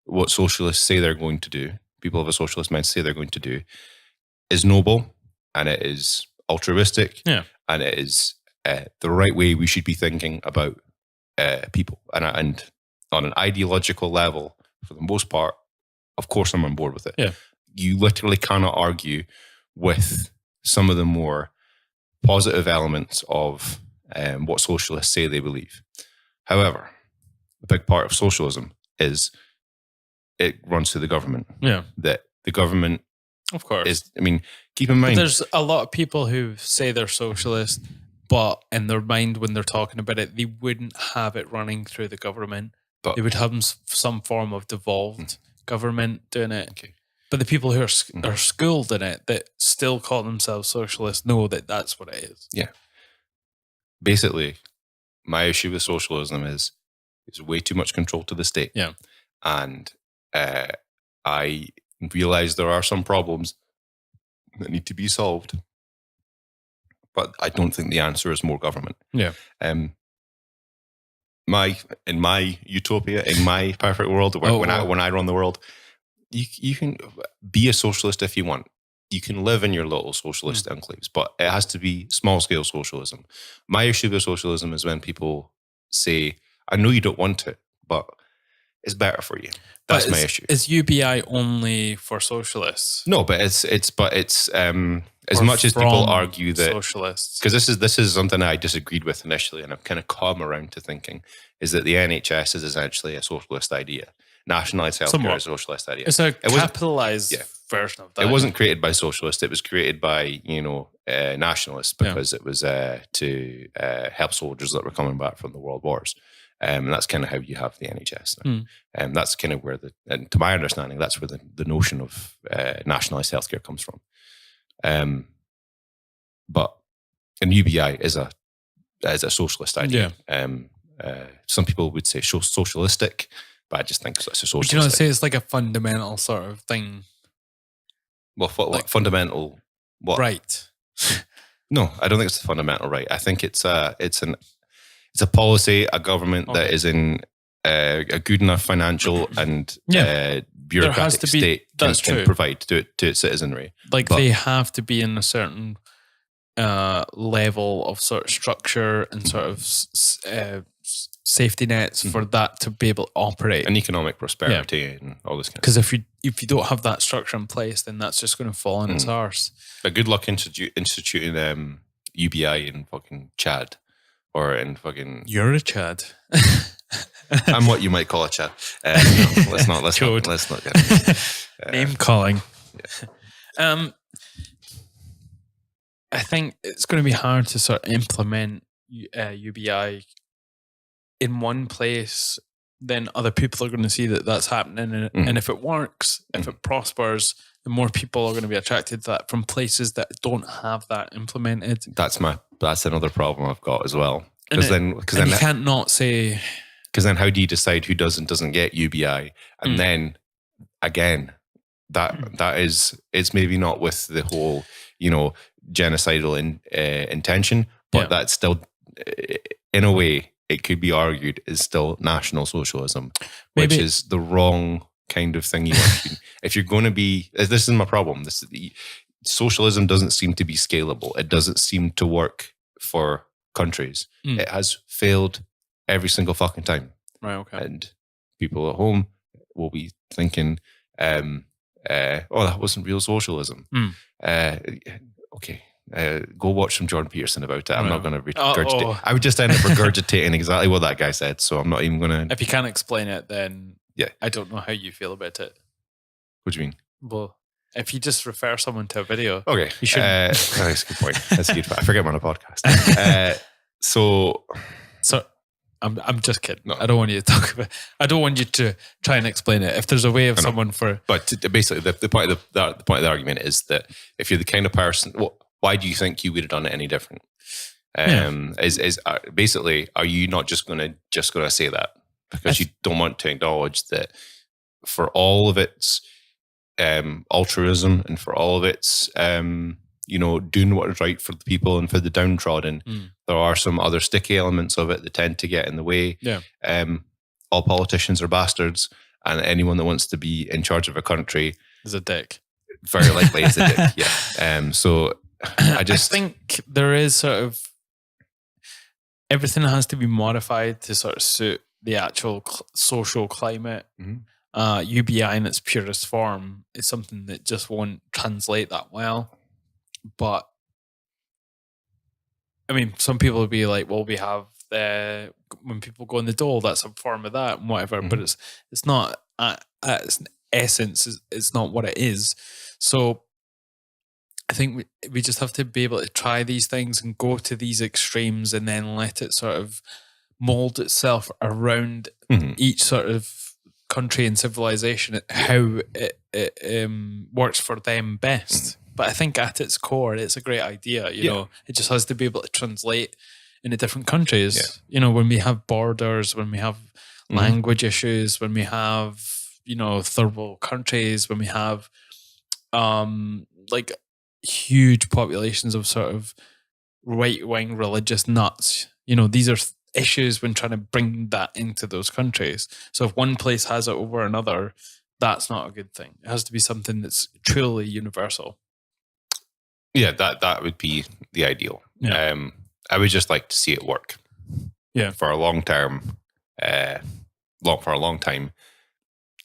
what socialists say they're going to do, people of a socialist mind say they're going to do, is noble, and it is altruistic, and it is the right way we should be thinking about people. And on an ideological level, for the most part, of course I'm on board with it. Yeah. You literally cannot argue with some of the more positive elements of what socialists say they believe. However, a big part of socialism is it runs through the government. Yeah. That the government, of course, is, keep in mind. But there's a lot of people who say they're socialist, but in their mind, when they're talking about it, they wouldn't have it running through the government. But they would have some form of devolved government doing it. Okay. But the people who are schooled in it that still call themselves socialists know that that's what it is. Yeah. Basically, my issue with socialism is it's way too much control to the state. Yeah. And I realize there are some problems that need to be solved, but I don't think the answer is more government. Yeah. In my utopia, in my perfect world, when I run the world, you can be a socialist if you want. You can live in your little socialist enclaves, but it has to be small scale socialism. My issue with socialism is when people say, "I know you don't want it, but it's better for you." That's my issue. Is UBI only for socialists? No, but it's as Or much as people from argue that, socialists, because this is something I disagreed with initially, and I've kind of come around to thinking is that the NHS is essentially a socialist idea. Nationalised healthcare is a socialist idea. It's a capitalised version of that. It wasn't created by socialists. It was created by nationalists because it was to help soldiers that were coming back from the world wars. And that's kind of how you have the NHS. And that's kind of where and to my understanding, that's where the notion of nationalised healthcare comes from. But an UBI is a socialist idea. Some people would say socialistic, but I just think it's a socialist. Would you not say it's like a fundamental sort of thing? Well, like fundamental what? Right. No, I don't think it's a fundamental right. I think it's a policy, a government that is in a good enough financial and bureaucratic state can provide to its citizenry. Like they have to be in a certain level of sort of structure and sort of safety nets for that to be able to operate, and economic prosperity and all this kind of stuff. Because if you don't have that structure in place, then that's just going to fall on its arse. But good luck instituting UBI in fucking Chad or in fucking. You're a Chad. I'm what you might call a Chad. No, let's not get name calling. Yeah. I think it's going to be hard to sort of implement UBI in one place. Then other people are going to see that that's happening, and if it works, if it prospers, then more people are going to be attracted to that from places that don't have that implemented. That's another problem I've got as well. Because then you can't not say. Because then, how do you decide who does and doesn't get UBI? And then again, that is, it's maybe not with the whole genocidal intention, but that's still, in a way, it could be argued is still National Socialism, which is the wrong kind of thing you want to be. If you're going to be, this is my problem. Socialism doesn't seem to be scalable. It doesn't seem to work for countries. It has failed every single fucking time. Right. Okay. And people at home will be thinking, "Oh, that wasn't real socialism." Okay. Go watch some Jordan Peterson about it. I'm not going to regurgitate. I would just end up regurgitating exactly what that guy said. So I'm not even going to. If you can't explain it, then I don't know how you feel about it. What do you mean? Well, if you just refer someone to a video, okay, you should. That's a good point. That's a good. I forget I'm on a podcast. So I'm just kidding. No. I don't want you to talk about. I don't want you to try and explain it. If there's a way of someone for. But basically, the point of the argument is that if you're the kind of person, why do you think you would have done it any different? Is basically, are you not just gonna say that because you don't want to acknowledge that for all of its altruism and for all of its doing what is right for the people and for the downtrodden, there are some other sticky elements of it that tend to get in the way. All politicians are bastards, and anyone that wants to be in charge of a country is a dick. Very likely is a dick. Yeah. So I think there is sort of everything has to be modified to sort of suit the actual social climate. UBI in its purest form is something that just won't translate that well. But I mean, some people would be like, "Well, we have when people go in the dole, that's a form of that and whatever." But it's not at its essence. It's not what it is. So I think we just have to be able to try these things and go to these extremes, and then let it sort of mold itself around each sort of country and civilization, how it works for them best. But I think at its core, it's a great idea. You know, it just has to be able to translate into different countries. Yeah. You know, when we have borders, when we have language issues, when we have, you know, third world countries, when we have like huge populations of sort of right-wing religious nuts. You know, these are issues when trying to bring that into those countries. So if one place has it over another, that's not a good thing. It has to be something that's truly universal. Yeah, that would be the ideal. Yeah. I would just like to see it work. Yeah, for a long term, for a long time,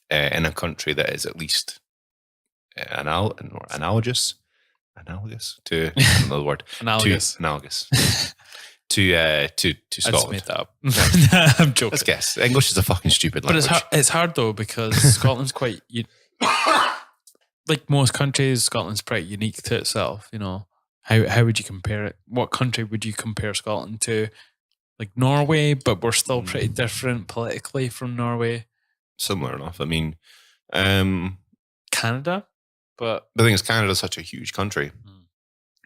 in a country that is at least analogous to another word. analogous. To I just Scotland. made that up. I'm joking. Let's guess. English is a fucking stupid But language. it's hard though, because Scotland's quite like most countries. Scotland's pretty unique to itself. You know, how would you compare it? What country would you compare Scotland to? Like Norway, but we're still pretty different politically from Norway. Similar enough. I mean, Canada, but the thing is, Canada's such a huge country.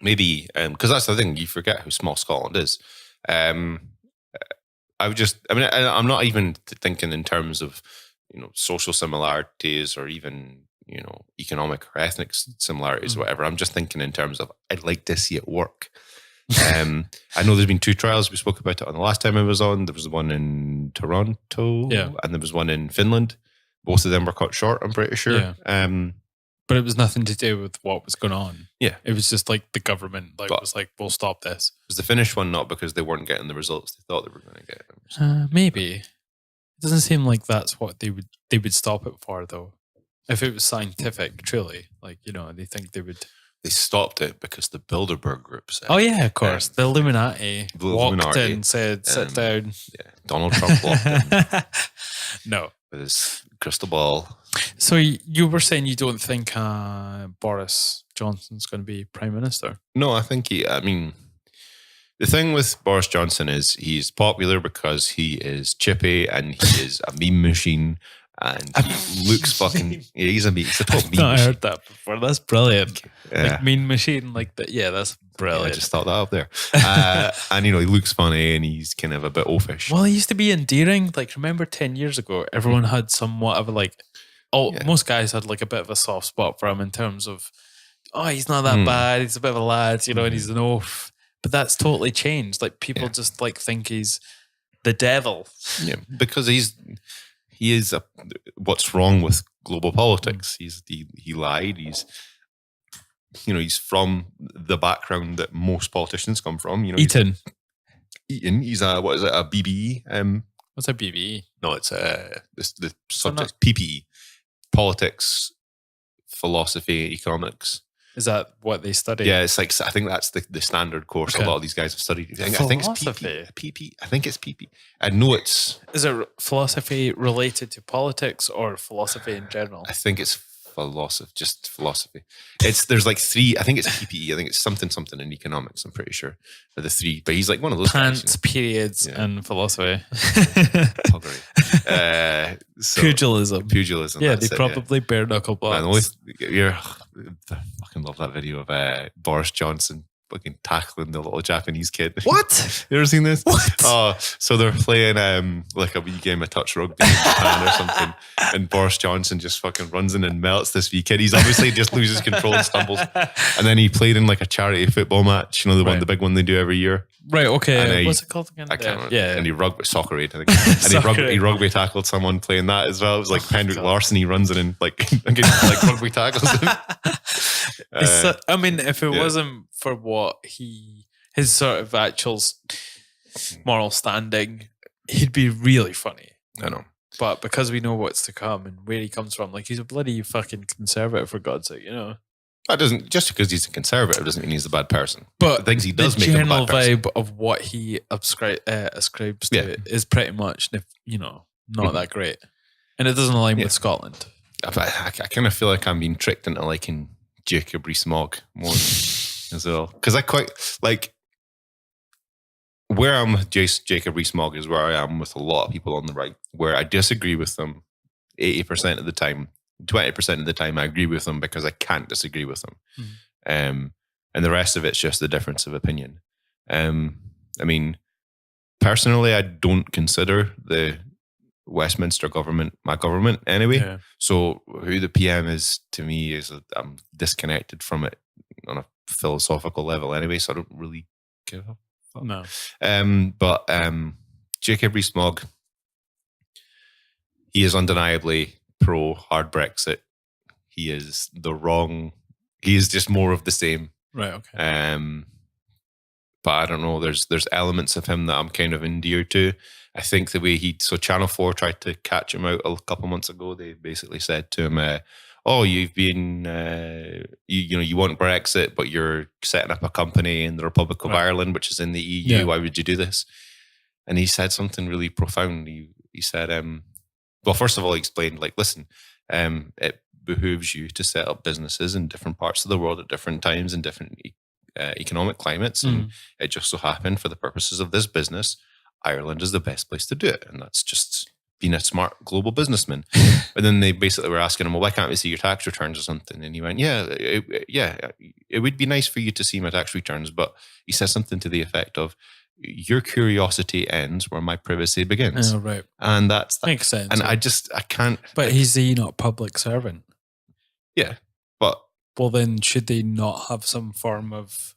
Maybe because that's the thing, you forget how small Scotland is. I'm not even thinking in terms of, you know, social similarities or even, you know, economic or ethnic similarities or whatever. I'm just thinking in terms of I'd like to see it work. I know there's been 2 trials. We spoke about it on the last time I was on. There was one in Toronto, and there was one in Finland. Both of them were cut short, I'm pretty sure. Yeah. But it was nothing to do with what was going on. Yeah. It was just like the government was like, we'll stop this. Was the Finnish one not because they weren't getting the results they thought they were going to get? Maybe. It doesn't seem like that's what they would stop it for, though. If it was scientific, truly, like, you know, they think they would. They stopped it because the Bilderberg group said. Oh yeah, of course. The Illuminati walked in and said, "Sit down." Yeah, Donald Trump walked in. No, with his crystal ball. So you were saying you don't think Boris Johnson's going to be prime minister? No, I think the thing with Boris Johnson is he's popular because he is chippy and he is a meme machine. And he looks fucking. Yeah, he's a top meme. I heard that before. That's brilliant. Yeah. Like meme machine, like that. Yeah, that's brilliant. Yeah, I just thought that up there. And you know, he looks funny and he's kind of a bit oafish. Well, he used to be endearing. Like, remember 10 years ago, everyone had somewhat of a like. Most guys had like a bit of a soft spot for him in terms of, he's not that bad. He's a bit of a lad, you know, and he's an oaf. But that's totally changed. Like, people just like think he's the devil. Yeah, because he is what's wrong with global politics. He lied. He's from the background that most politicians come from. You know, Eton. He's a BBE. What's a BBE? No, it's the subject PPE, politics, philosophy, economics. Is that what they study? Yeah, it's like, I think that's the standard course a lot of these guys have studied. I think it's PP. I think it's PP. I know it's... Is it philosophy related to politics or philosophy in general? I think it's just philosophy. There's like 3, I think it's PPE. I think it's something in economics, I'm pretty sure. Are the 3. But he's like one of those Pants, guys, periods, and philosophy. Pugilism. Yeah, they probably bare knuckle blocks. I fucking love that video of Boris Johnson fucking tackling the little Japanese kid. What? You ever seen this? What? Oh, so they're playing like a wee game of touch rugby in Japan or something, and Boris Johnson just fucking runs in and melts this wee kid. He's obviously just loses control and stumbles. And then he played in like a charity football match, you know, the big one they do every year. Right, okay. What's it called again? I can't remember. Yeah. And he Soccer Aid, I think. And he rugby tackled someone playing that as well. It was like Hendrik Larsson. He runs in and like rugby tackles him. If it wasn't for what his sort of actual moral standing, he'd be really funny. I know. But because we know what's to come and where he comes from, like, he's a bloody fucking conservative, for God's sake, you know? That doesn't, just because he's a conservative doesn't mean he's a bad person. But the things he does make him a bad person. The general vibe of what he ascribes to is pretty much, you know, not that great. And it doesn't align with Scotland. I kind of feel like I'm being tricked into liking Jacob Rees-Mogg more as well. Because I quite, like, where I'm with Jacob Rees-Mogg is where I am with a lot of people on the right, where I disagree with them 80% of the time. 20% of the time I agree with them because I can't disagree with them. And the rest of it's just the difference of opinion. I mean, personally, I don't consider the Westminster government my government anyway. Yeah. So who the PM is to me is I'm disconnected from it on a philosophical level anyway. So I don't really give a fuck. No. But Jacob Rees-Mogg, he is undeniably pro hard Brexit. He is just more of the same. Right. Okay. But I don't know. There's elements of him that I'm kind of endeared to. I think the way so Channel 4 tried to catch him out a couple months ago. They basically said to him, "Oh, you've been, you want Brexit, but you're setting up a company in the Republic of Ireland, which is in the EU. Yeah. Why would you do this?" And he said something really profound. He said, well, first of all, he explained, like, listen, it behooves you to set up businesses in different parts of the world at different times and different economic climates. And it just so happened for the purposes of this business, Ireland is the best place to do it. And that's just being a smart global businessman. But then they basically were asking him, well, why can't we see your tax returns or something? And he went, it would be nice for you to see my tax returns. But he said something to the effect of, your curiosity ends where my privacy begins. Oh, right. And that makes sense. And I can't. But he's not a public servant. Yeah. But. Well, then should they not have some form of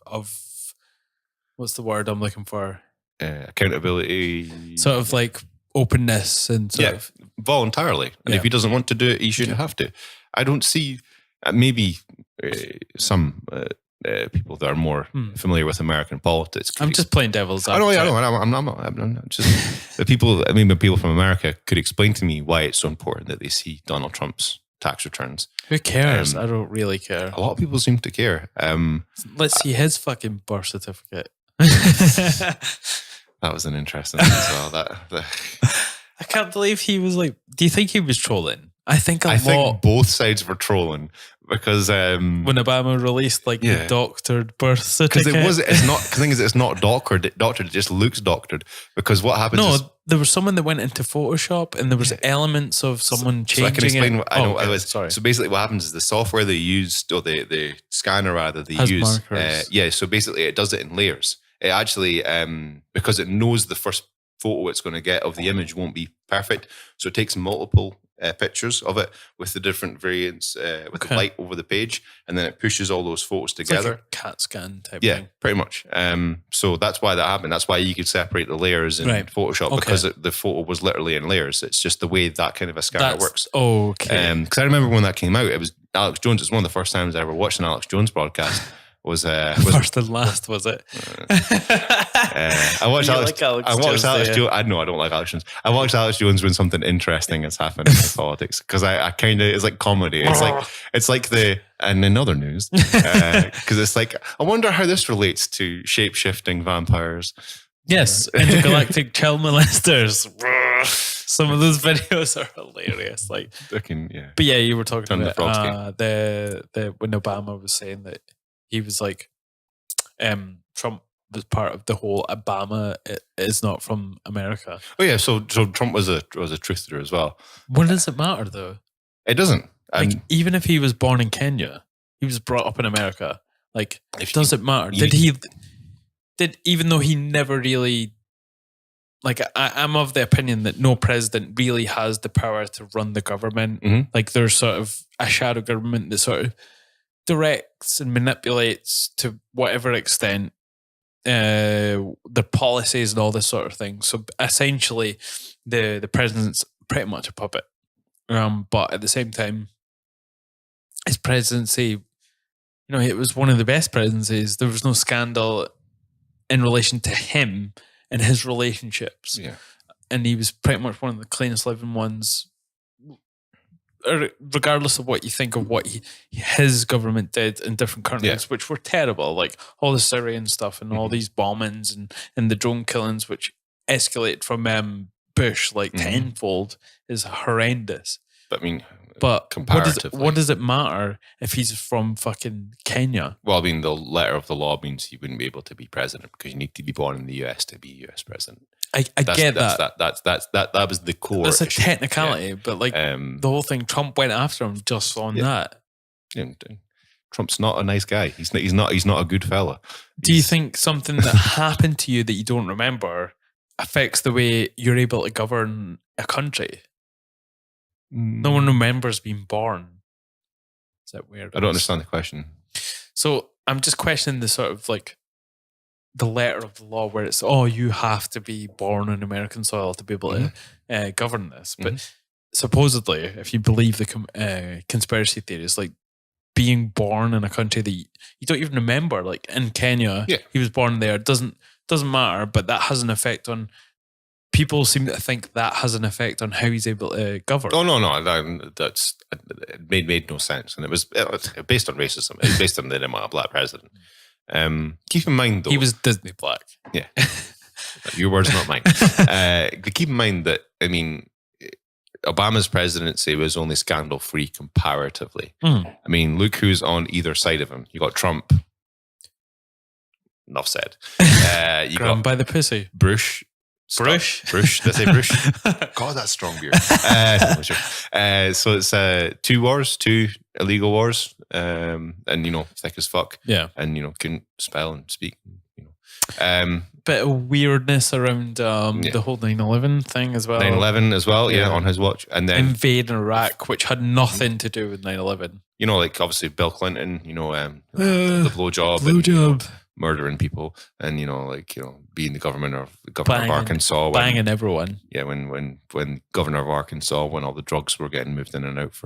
what's the word I'm looking for? Accountability. Sort of like openness and sort of. Voluntarily. And if he doesn't want to do it, he shouldn't have to. I don't see, maybe some people that are more familiar with American politics. I'm just playing devil's advocate. I know. I'm not. Just the people. I mean, the people from America could explain to me why it's so important that they see Donald Trump's tax returns. Who cares? I don't really care. A lot of people seem to care. Let's see his fucking birth certificate. That was an interesting thing as well. I can't believe he was like. Do you think he was trolling? I think both sides were trolling because when Obama released the doctored birth certificate, because it's not. The thing is, it's not doctored. It just looks doctored. Because what happens? No, there was someone that went into Photoshop, and there was elements of someone changing. So I can explain. What I know. Sorry. So basically, what happens is the software they used, or the scanner rather, they has use. Markers. So basically, it does it in layers. It actually, because it knows the first photo it's going to get of the image won't be perfect, so it takes multiple pictures of it with the different variants with the light over the page, and then it pushes all those photos together. Like a CAT scan type thing. Yeah, pretty much. So that's why that happened. That's why you could separate the layers in Photoshop because the photo was literally in layers. It's just the way that kind of a scanner works. Okay. Because I remember when that came out, it was Alex Jones. It's one of the first times I ever watched an Alex Jones broadcast. Was first and last, was it? I watched Alex Jones. I know I don't like Alex Jones. I watched Alex Jones when something interesting has happened in politics because I kind of, it's like comedy. It's like and in other news, because it's like, I wonder how this relates to shape-shifting vampires. Yes, intergalactic child molesters. Some of those videos are hilarious. But yeah, you were talking about the when Obama was saying that. He was like, Trump was part of the whole Obama is not from America. Oh yeah, so Trump was a truther as well. What does it matter though? It doesn't. Even if he was born in Kenya, he was brought up in America. Does it matter? Did even though he never really I'm of the opinion that no president really has the power to run the government. Mm-hmm. There's sort of a shadow government that sort of directs and manipulates to whatever extent the policies and all this sort of thing. So essentially, the president's pretty much a puppet. But at the same time, his presidency, it was one of the best presidencies. There was no scandal in relation to him and his relationships. Yeah. And he was pretty much one of the cleanest living ones, regardless of what you think of what his government did in different countries, which were terrible, like all the Syrian stuff and all these bombings and the drone killings, which escalate from Bush tenfold, is horrendous. But I mean, what does it matter if he's from fucking Kenya? Well, I mean, the letter of the law means he wouldn't be able to be president because you need to be born in the US to be US president. I get that. That was the core. That's a issue. technicality, Yeah. but like the whole thing, Trump went after him just on that. And Trump's not a nice guy. He's not a good fella. Do you think something that happened to you that you don't remember affects the way you're able to govern a country? No one remembers being born. Is that weird? I don't understand the question. So I'm just questioning the sort of like the letter of the law where it's, you have to be born on American soil to be able to govern this. But supposedly, if you believe the conspiracy theories, like being born in a country that you don't even remember, like in Kenya, he was born there. It doesn't matter, but that has an effect on. People seem to think that has an effect on how he's able to govern. Oh no, that's it made no sense, and it was based on racism. It was based on the demand of a black president. Keep in mind, though, he was Disney black. Yeah, your words, not mine. Keep in mind that Obama's presidency was only scandal-free comparatively. I mean, look who's on either side of him. You got Trump. Enough said. You got by the pussy. Bush. Did I say Bush? God, that's strong beer. So it's two illegal wars, and thick as fuck. Yeah, and couldn't spell and speak. Bit of weirdness around the whole 9/11 thing as well. 9/11 as well, on his watch, and then invading Iraq, which had nothing to do with 9/11. Like obviously Bill Clinton, the blowjob. And, murdering people, and being the governor of Arkansas, banging everyone. Yeah, when governor of Arkansas, when all the drugs were getting moved in and out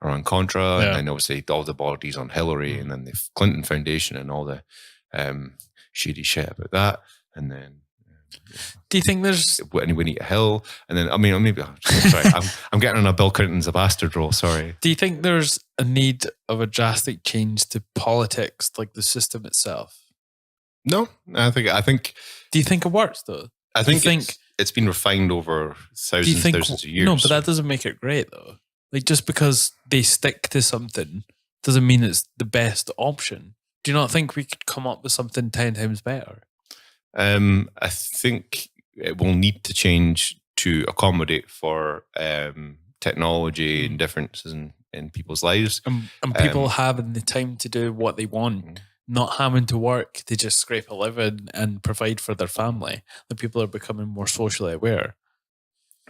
around Contra, and then obviously all the bodies on Hillary, and then the Clinton Foundation and all the shady shit about that, and then. Do you think there's Winnie Hill, and then sorry, I'm getting on a Bill Clinton's a bastard role. Sorry. Do you think there's a need of a drastic change to politics, like the system itself? No, I think. Do you think it works though? I think it's been refined over thousands of years. No, but that doesn't make it great though. Like just because they stick to something doesn't mean it's the best option. Do you not think we could come up with something 10 times better? I think it will need to change to accommodate for technology and differences in people's lives. And people having the time to do what they want, not having to work to just scrape a living and provide for their family. The people are becoming more socially aware.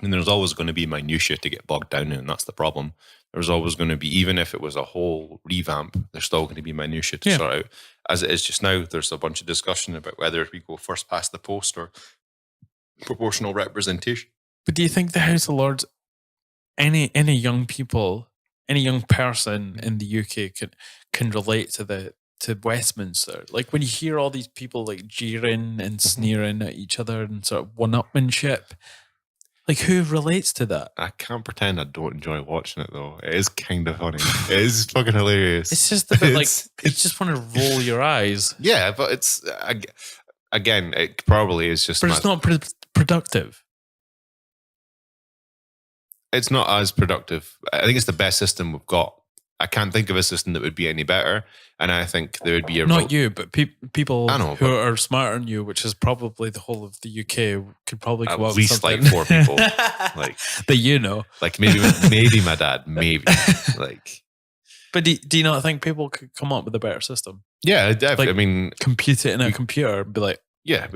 And there's always going to be minutiae to get bogged down in, and that's the problem. There's always going to be, even if it was a whole revamp, there's still going to be minutiae to sort out. As it is just now, there's a bunch of discussion about whether we go first past the post or proportional representation. But do you think the House of Lords, any young people, any young person in the UK can relate to Westminster? Like when you hear all these people like jeering and sneering at each other and sort of one-upmanship, like who relates to that? I can't pretend I don't enjoy watching it though. It is kind of funny. It is fucking hilarious. It's just a bit like you just want to roll your eyes. Yeah, but it's again, it probably is just. But it's not productive. It's not as productive. I think it's the best system we've got. I can't think of a system that would be any better. And I think there would be a... Not you, but people who are smarter than you, which is probably the whole of the UK, could probably come up with something. At least like 4 people. Like that you know. Like maybe my dad, maybe. Like... But do you not think people could come up with a better system? Yeah, definitely. Like, I mean... compute it in a computer and be like... Yeah,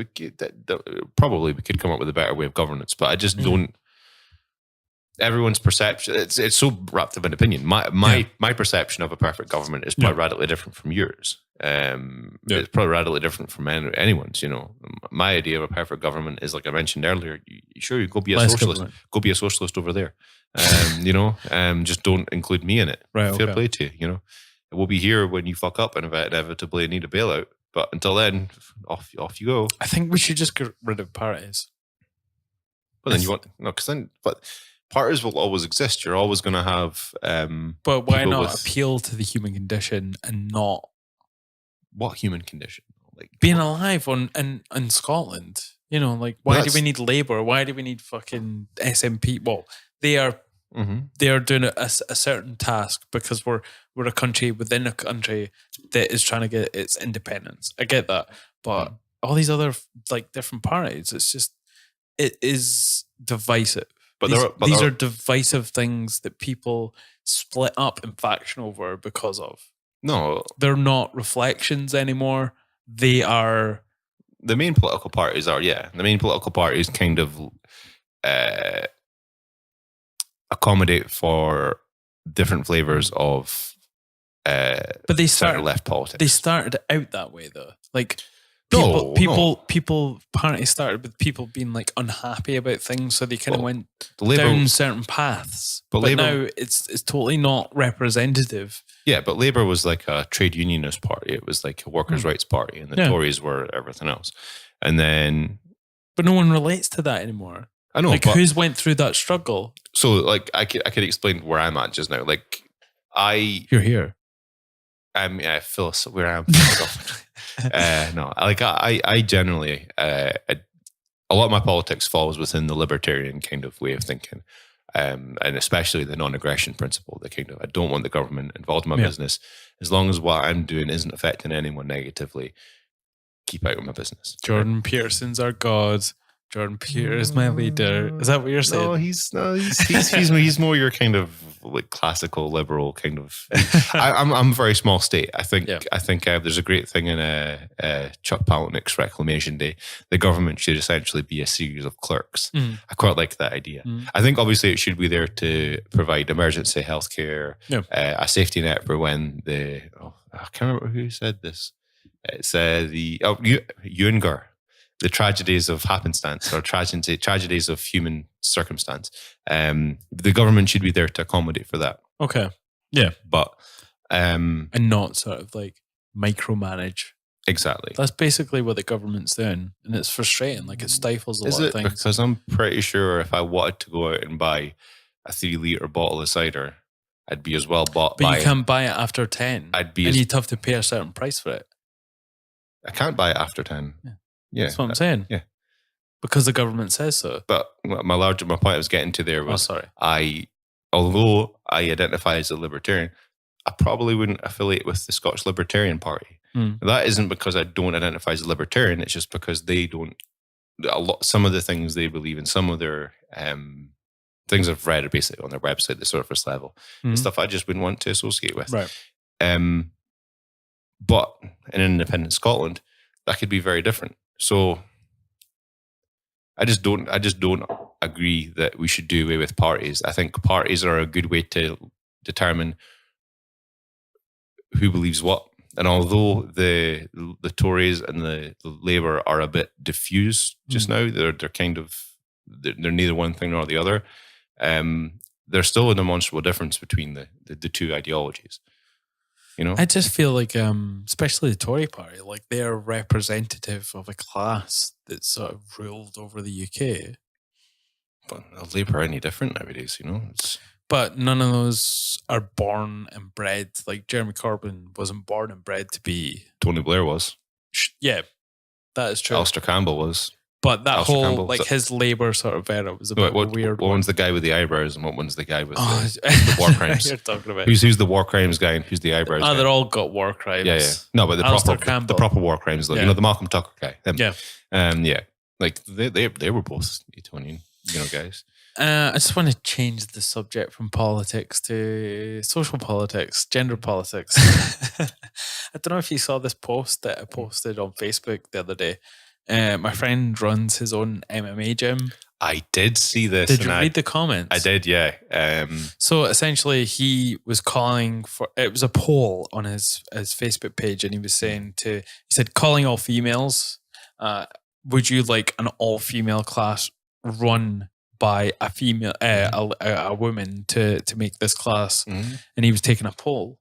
probably we could come up with a better way of governance, but I just don't... Everyone's perception, it's so wrapped up in opinion. My perception of a perfect government is probably radically different from yours. It's probably radically different from anyone's. My idea of a perfect government is, like I mentioned earlier, you go be a socialist. Government. Go be a socialist over there. Just don't include me in it. Right. Fair play to you. We'll be here when you fuck up and inevitably need a bailout. But until then, off you go. I think we should just get rid of parties. But then parties will always exist. You're always going to have. But why not appeal to the human condition and not what human condition? Like being alive in Scotland. Why do we need Labour? Why do we need fucking SNP? Well, they are doing a certain task because we're a country within a country that is trying to get its independence. I get that, but all these other like different parties, it's just it is divisive. But these are divisive things that people split up in faction over because of. No, they're not reflections anymore. They are. The main political parties kind of accommodate for different flavors of but they started left politics. They started out that way though. Like parties started with people being like unhappy about things, so they kind of went down certain paths. But now it's totally not representative. Yeah, but Labour was like a trade unionist party. It was like a workers' rights party, and the Tories were everything else. And then, but no one relates to that anymore. I know. Like, who's went through that struggle? So, like, I could explain where I'm at just now. Like, you're here. I feel where I am. No, like I generally, a lot of my politics falls within the libertarian kind of way of thinking, and especially the non-aggression principle. The kind of, I don't want the government involved in my business as long as what I'm doing isn't affecting anyone negatively. Keep out of my business. Jordan Peterson's our god. Jordan Peterson is my leader. Is that what you're saying? No, he's more your kind of like classical liberal kind of. I'm very small state. I think there's a great thing in Chuck Palahniuk's Reclamation Day. The government should essentially be a series of clerks. I quite like that idea. I think obviously it should be there to provide emergency healthcare, a safety net for when I can't remember who said this. It's Junger. The tragedies of happenstance or tragedies of human circumstance. The government should be there to accommodate for that. Okay. Yeah. But and not sort of like micromanage. Exactly. That's basically what the government's doing. And it's frustrating. Like it stifles a lot of things. Because I'm pretty sure if I wanted to go out and buy a 3-litre bottle of cider, I'd be as well bought. But you can't buy it after 10. And you'd have to pay a certain price for it. I can't buy it after 10. Yeah, that's what I'm saying. Yeah, because the government says so. But my point I was getting to there was, although I identify as a libertarian, I probably wouldn't affiliate with the Scottish Libertarian Party. That isn't because I don't identify as a libertarian. It's just because they don't. Some of the things they believe in, some of their things I've read are basically on their website, the surface level, and stuff I just wouldn't want to associate with. Right. But in independent Scotland, that could be very different. So I just don't agree that we should do away with parties. I think parties are a good way to determine who believes what. And although the Tories and the Labour are a bit diffused just now, they're neither one thing nor the other. There's still a demonstrable difference between the two ideologies. You know, I just feel like, especially the Tory party, like they're representative of a class that's sort of ruled over the UK. But Labour are any different nowadays, you know? But none of those are born and bred. Like Jeremy Corbyn wasn't born and bred to be. Tony Blair was. Yeah, that is true. Alistair Campbell was. But that his Labour sort of era was a bit weird. What one's the guy with the eyebrows and what one's the guy with the war crimes? You're talking about who's the war crimes guy and who's the eyebrows guy? They're all got war crimes. Yeah. No, but the proper war crimes, like, you know, the Malcolm Tucker guy. Yeah. Like they were both Etonian, you know, guys. I just want to change the subject from politics to social politics, gender politics. I don't know if you saw this post that I posted on Facebook the other day. My friend runs his own MMA gym. I did see this. Did you read the comments? I did, yeah. So essentially, he was calling for. It was a poll on his Facebook page, and he was saying he said, calling all females. Would you like an all-female class run by a female, a woman to make this class? And he was taking a poll,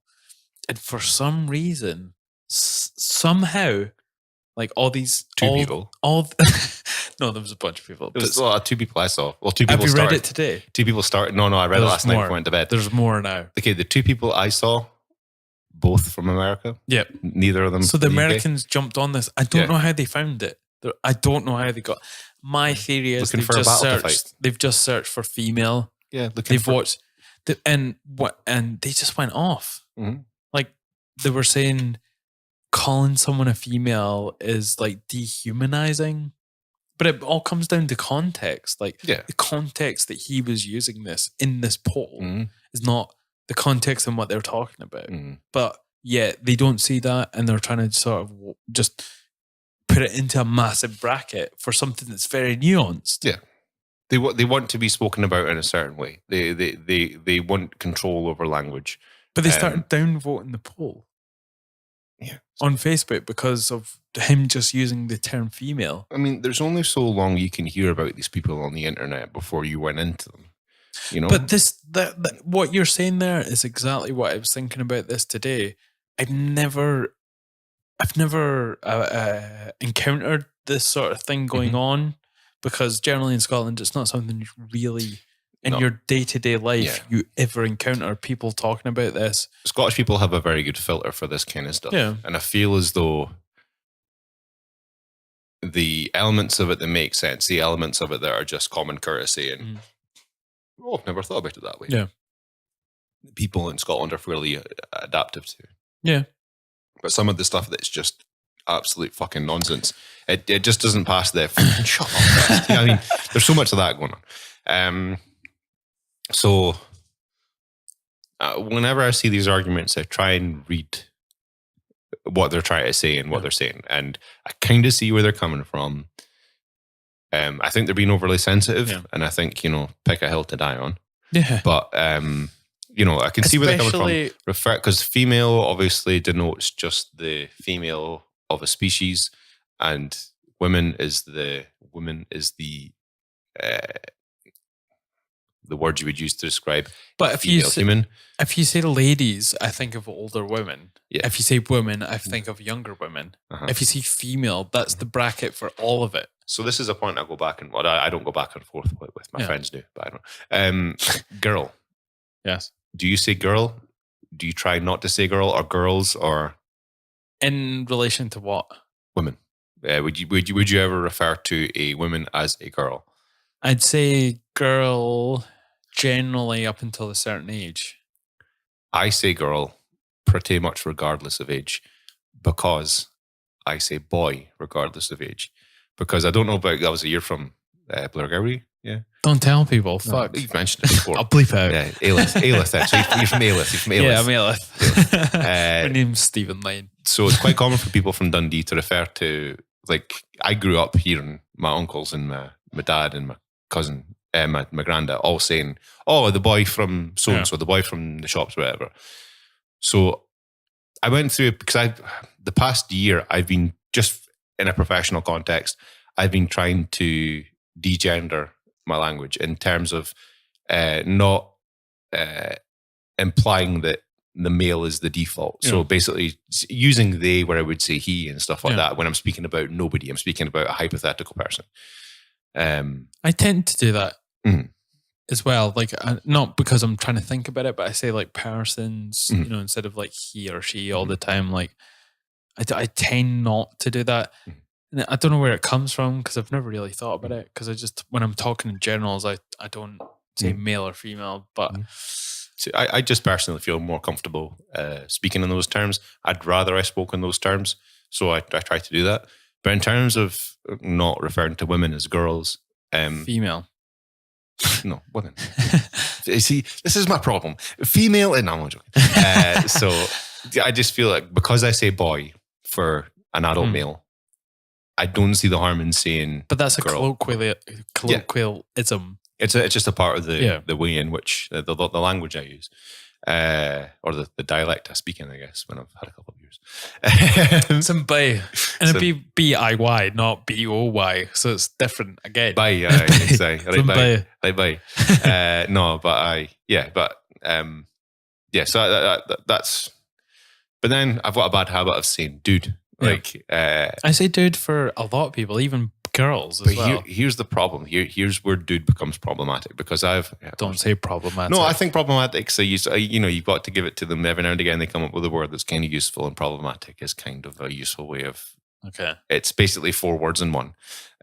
and for some reason, somehow. Like all these people. No, there was a bunch of people. There was 2 people I saw. Well, 2 people. Have you read it today? 2 people started. No, I read it last night before I went to bed. There's more now. Okay, the 2 people I saw, both from America. Yep. Neither of them. So the Americans jumped on this. I don't know how they found it. I don't know how they got. My theory is they've just searched for female. Yeah, watched and they just went off. Like they were saying. Calling someone a female is like dehumanizing But it all comes down to context. Like Yeah. the context that he was using this in this poll Mhm. is not the context and what they're talking about. Mhm. But yeah, they don't see that, and they're trying to sort of just put it into a massive bracket for something that's very nuanced. Yeah. They want to be spoken about in a certain way. They want control over language. But they started downvoting the poll. Yeah. On Facebook because of him just using the term female. I mean, there's only so long you can hear about these people on the internet before you went into them. You know? But what you're saying there is exactly what I was thinking about this today. I've never encountered this sort of thing going on, because generally in Scotland it's not something you really in your day-to-day life you ever encounter people talking about this. Scottish people have a very good filter for this kind of stuff. Yeah. And I feel as though the elements of it that make sense, the elements of it that are just common courtesy and I've never thought about it that way. Yeah. People in Scotland are fairly adaptive to. Yeah. But some of the stuff that's just absolute fucking nonsense, it just doesn't pass the shut up. You know what I mean? There's so much of that going on. So whenever I see these arguments, I try and read what they're trying to say and what they're saying. And I kind of see where they're coming from. I think they're being overly sensitive, and I think, pick a hill to die on. Yeah. But, I can see where they're coming from. Because female obviously denotes just the female of a species, and woman is the word you would use to describe human. If you say ladies, I think of older women. Yeah. If you say women, I think of younger women. If you say female, that's the bracket for all of it. So this is a point I go back and I don't go back and forth with my friends do, but I don't. Girl. Yes. Do you say girl? Do you try not to say girl or girls or? In relation to what? Women. Would you ever refer to a woman as a girl? I'd say girl generally up until a certain age. I say girl pretty much regardless of age, because I say boy regardless of age. Because I don't know about, that was a year from Blairgowrie, yeah. Don't tell people, fuck. No, you've mentioned it before. I'll bleep out. Yeah, Ailith then. So you're from Ailith. Yeah, I'm Ailith. My name's Stephen Lane. So it's quite common for people from Dundee to refer to, like, I grew up hearing my uncles and my dad and my cousin, my granda, all saying, oh, the boy from so-and-so, the boy from the shops, whatever. So I went through it because the past year, I've been just in a professional context, I've been trying to degender my language in terms of not implying that the male is the default. So basically using they where I would say he and stuff like that when I'm speaking about nobody. I'm speaking about a hypothetical person. I tend to do that as well. Like, not because I'm trying to think about it, but I say like persons, instead of like he or she all the time. Like, I tend not to do that. And I don't know where it comes from because I've never really thought about it. Because I just, when I'm talking in generals, I don't say male or female. But so I just personally feel more comfortable speaking in those terms. I'd rather I spoke in those terms. So I try to do that. But in terms of not referring to women as girls, female. No, women. See, this is my problem. Female, and no, I'm joking. So I just feel like because I say boy for an adult male, I don't see the harm in saying. But that's girl. Colloquialism. It's just a part of the way in which the language I use, or the dialect I speak in, I guess, when I've had a couple of years. Some bay, and it'd be B-I-Y, not B-O-Y, so it's different again. Bye, exactly. Right, bye. No, but so that's. But then I've got a bad habit of saying dude. Like I say dude for a lot of people, even girls as well. Here's the problem. Here's where dude becomes problematic because don't say problematic. No, I think problematic. So you've got to give it to them every now and again. They come up with a word that's kind of useful, and problematic is kind of a useful way of. Okay. It's basically 4 words in one.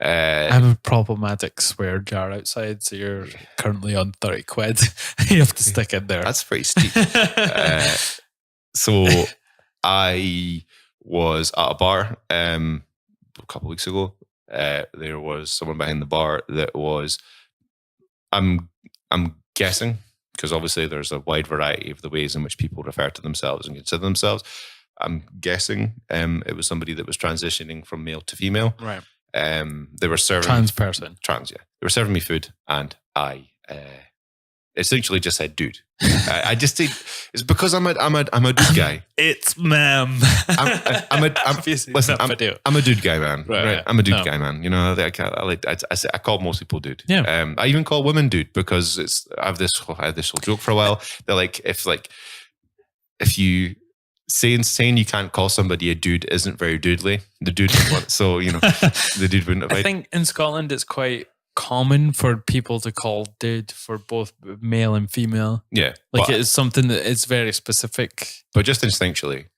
I have a problematic swear jar outside, so you're currently on 30 quid. You have to stick in there. That's pretty steep. So I was at a bar a couple of weeks ago, there was someone behind the bar that was, I'm guessing, because obviously there's a wide variety of the ways in which people refer to themselves and consider themselves. I'm guessing it was somebody that was transitioning from male to female. Right. They were serving Trans person. Trans, yeah. They were serving me food, and I essentially just said, "Dude." I just said, it's because I'm a dude guy. It's ma'am. I'm a dude guy, man. Right. I'm a dude guy, man. You know, I call most people dude. Yeah. I even call women dude because I had this whole joke for a while. They're like, if you saying you can't call somebody a dude isn't very doodly. The dude would want, so you know, the dude wouldn't. I think in Scotland it's quite common for people to call dude for both male and female. Yeah, like it's something that is very specific. But just instinctually,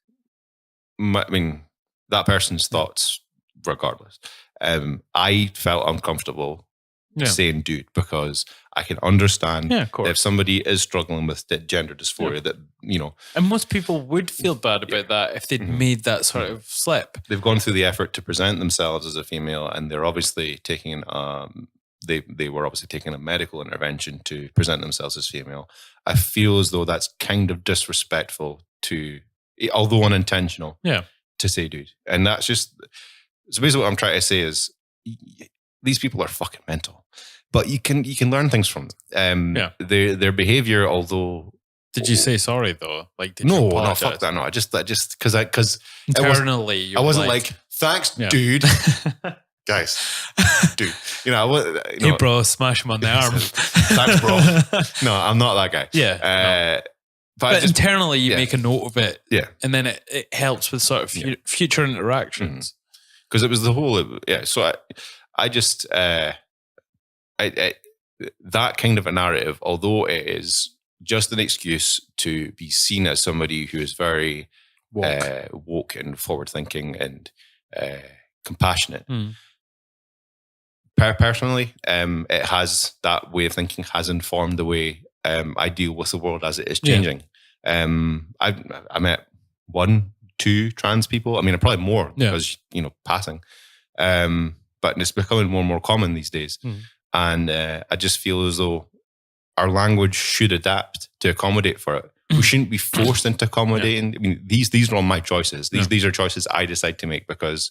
I mean, that person's thoughts, regardless. I felt uncomfortable saying dude because I can understand if somebody is struggling with gender dysphoria that, you know. And most people would feel bad about that if they'd made that sort of slip. They've gone through the effort to present themselves as a female, and they're obviously taking they were obviously taking a medical intervention to present themselves as female. I feel as though that's kind of disrespectful to, although unintentional, to say dude. And that's just, so basically what I'm trying to say is these people are fucking mental. But you can learn things from them. Their behavior, although. Did you say sorry though? Like, did no, you apologize? No, fuck that. No, I just because internally, I wasn't like thanks, dude. Guys, dude. You know, hey, bro, smash him on the arm. Thanks, bro. No, I'm not that guy. Yeah. But just, internally, you make a note of it. Yeah. And then it helps with sort of future interactions. Because it was the whole. So I just. That kind of a narrative, although it is just an excuse to be seen as somebody who is very woke and forward thinking and compassionate. Personally, it has, that way of thinking has informed the way I deal with the world as it is changing. I met 1-2 trans people. I mean, probably more because, you know, passing. But it's becoming more and more common these days. And I just feel as though our language should adapt to accommodate for it. We shouldn't be forced into accommodating. I mean, these are all my choices. These are choices I decide to make because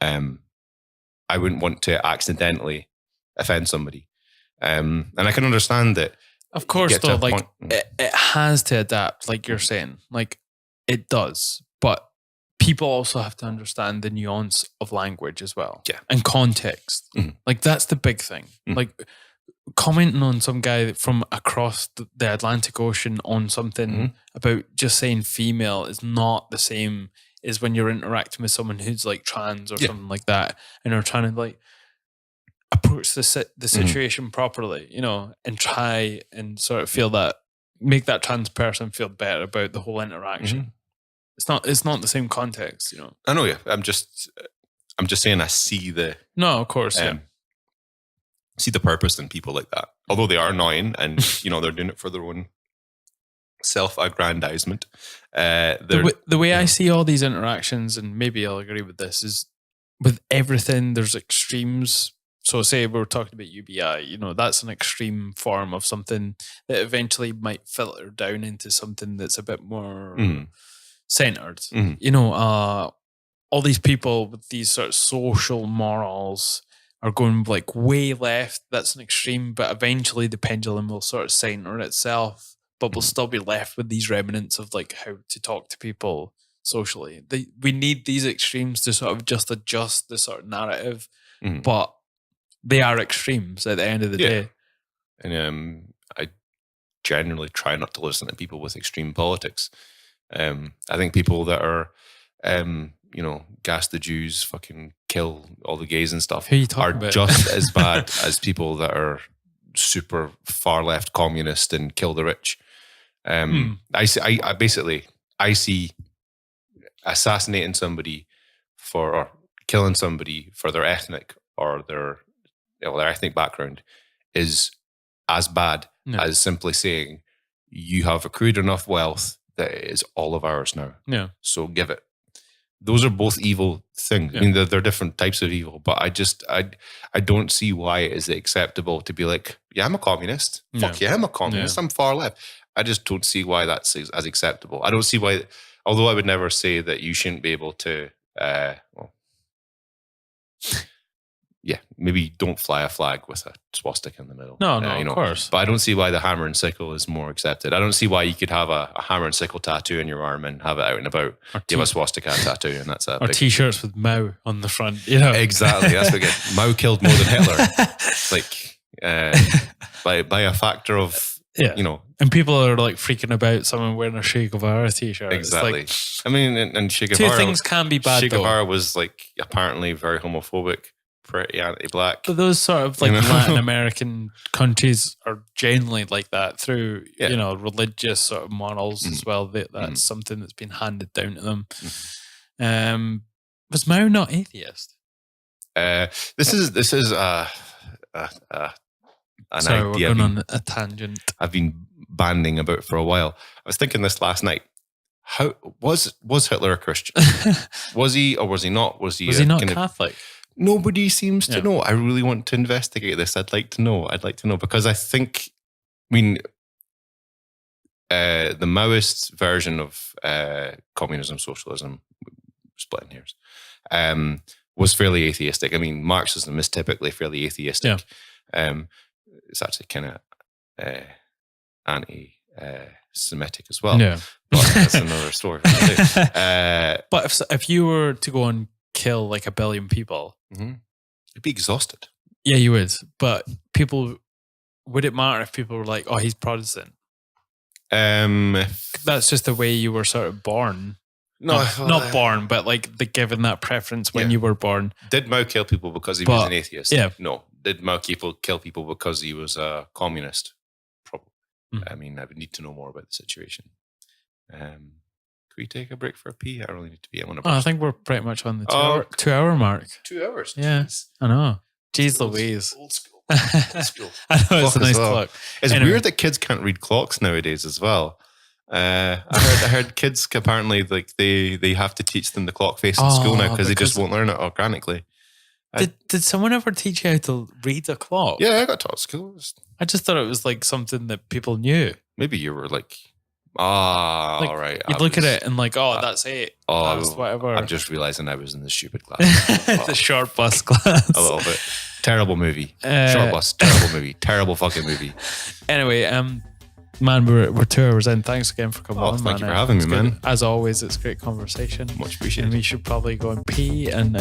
I wouldn't want to accidentally offend somebody. And I can understand that. Of course, though, like it has to adapt, like you're saying. Like it does. But people also have to understand the nuance of language as well. Yeah. And context. Like that's the big thing. Like commenting on some guy from across the Atlantic Ocean on something about just saying female is not the same as when you're interacting with someone who's like trans or something like that, and are trying to like approach the situation properly, you know, and try and sort of feel that, make that trans person feel better about the whole interaction. It's not the same context, you know. I know, I'm just saying I see the of course, see the purpose in people like that. Although they are annoying, and you know they're doing it for their own self-aggrandizement. The way I see all these interactions, and maybe I'll agree with this, is with everything there's extremes. So say we're talking about UBI, you know, that's an extreme form of something that eventually might filter down into something that's a bit more centered. You know, all these people with these sort of social morals are going like way left. That's an extreme, but eventually the pendulum will sort of center itself, but we'll still be left with these remnants of like how to talk to people socially. We need these extremes to sort of just adjust the sort of narrative, but they are extremes at the end of the day. And I generally try not to listen to people with extreme politics. I think people that are, you know, gas the Jews, fucking kill all the gays and stuff, are just as bad as people that are super far left communist and kill the rich. I see assassinating somebody or killing somebody for their ethnic or their ethnic background is as bad as simply saying you have accrued enough wealth that it is all of ours now. So give it. those are both evil things. I mean, they're different types of evil, but I don't see why it is acceptable to be like, yeah, I'm a communist. Fuck yeah, I'm a communist. I'm far left. I just don't see why that's as acceptable. I don't see why, although I would never say that you shouldn't be able to, maybe don't fly a flag with a swastika in the middle. No, of course. But I don't see why the hammer and sickle is more accepted. I don't see why you could have a hammer and sickle tattoo on your arm and have it out and about. You have a swastika tattoo, and that's or t-shirts with Mao on the front. You know, exactly. That's what good. Mao killed more than Hitler. Like by a factor of And people are like freaking about someone wearing a Che Guevara t-shirt. Exactly. Like, I mean, and Che Guevara. Two things can be bad. Che Guevara was like apparently very homophobic, pretty anti-black. But those sort of like Latin American countries are generally like that through religious sort of morals as well. That's something that's been handed down to them. Was Mao not atheist? This is an Sorry, idea we're going on a tangent. I've been banding about for a while. I was thinking this last night. How was Hitler a Christian? Was he or was he not? Was he not Catholic? Nobody seems to know. I really want to investigate this. I'd like to know because I think, the Maoist version of communism, socialism, splitting hairs, was fairly atheistic. I mean, Marxism is typically fairly atheistic. Yeah. It's actually kind of anti-Semitic as well. Yeah. But that's another story. But if you were to go and kill like 1 billion people, you'd be exhausted. Yeah, you would. But would it matter if people were like, "Oh, he's Protestant"? That's just the way you were sort of born. No, not born, but like given that preference when you were born. Did Mao kill people because he was an atheist? Yeah. No. Did Mao kill people because he was a communist? Probably. I mean, I would need to know more about the situation. Could we take a break for a pee? I really need to pee. I think we're pretty much on the 2 hour mark. 2 hours? Yeah. Jeez. I know. Jeez Louise. Old school. Old school. I know, it's a nice clock. It's weird that kids can't read clocks nowadays as well. I heard kids apparently like they have to teach them the clock face in school now because they just won't learn it organically. Did someone ever teach you how to read a clock? Yeah, I got taught at school. I just thought it was like something that people knew. Maybe you were like, all right. You'd look at it and like, that's it. That's whatever. I'm just realizing I was in the stupid class. The short bus class. A little bit. Terrible movie. Short bus. Terrible movie. Terrible fucking movie. Anyway, man, we're 2 hours in. Thanks again for coming on, thank you for having me, man. As always, it's great conversation. Much appreciated. And we should probably go and pee. And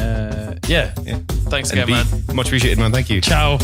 Thanks again, man. Much appreciated, man. Thank you. Ciao.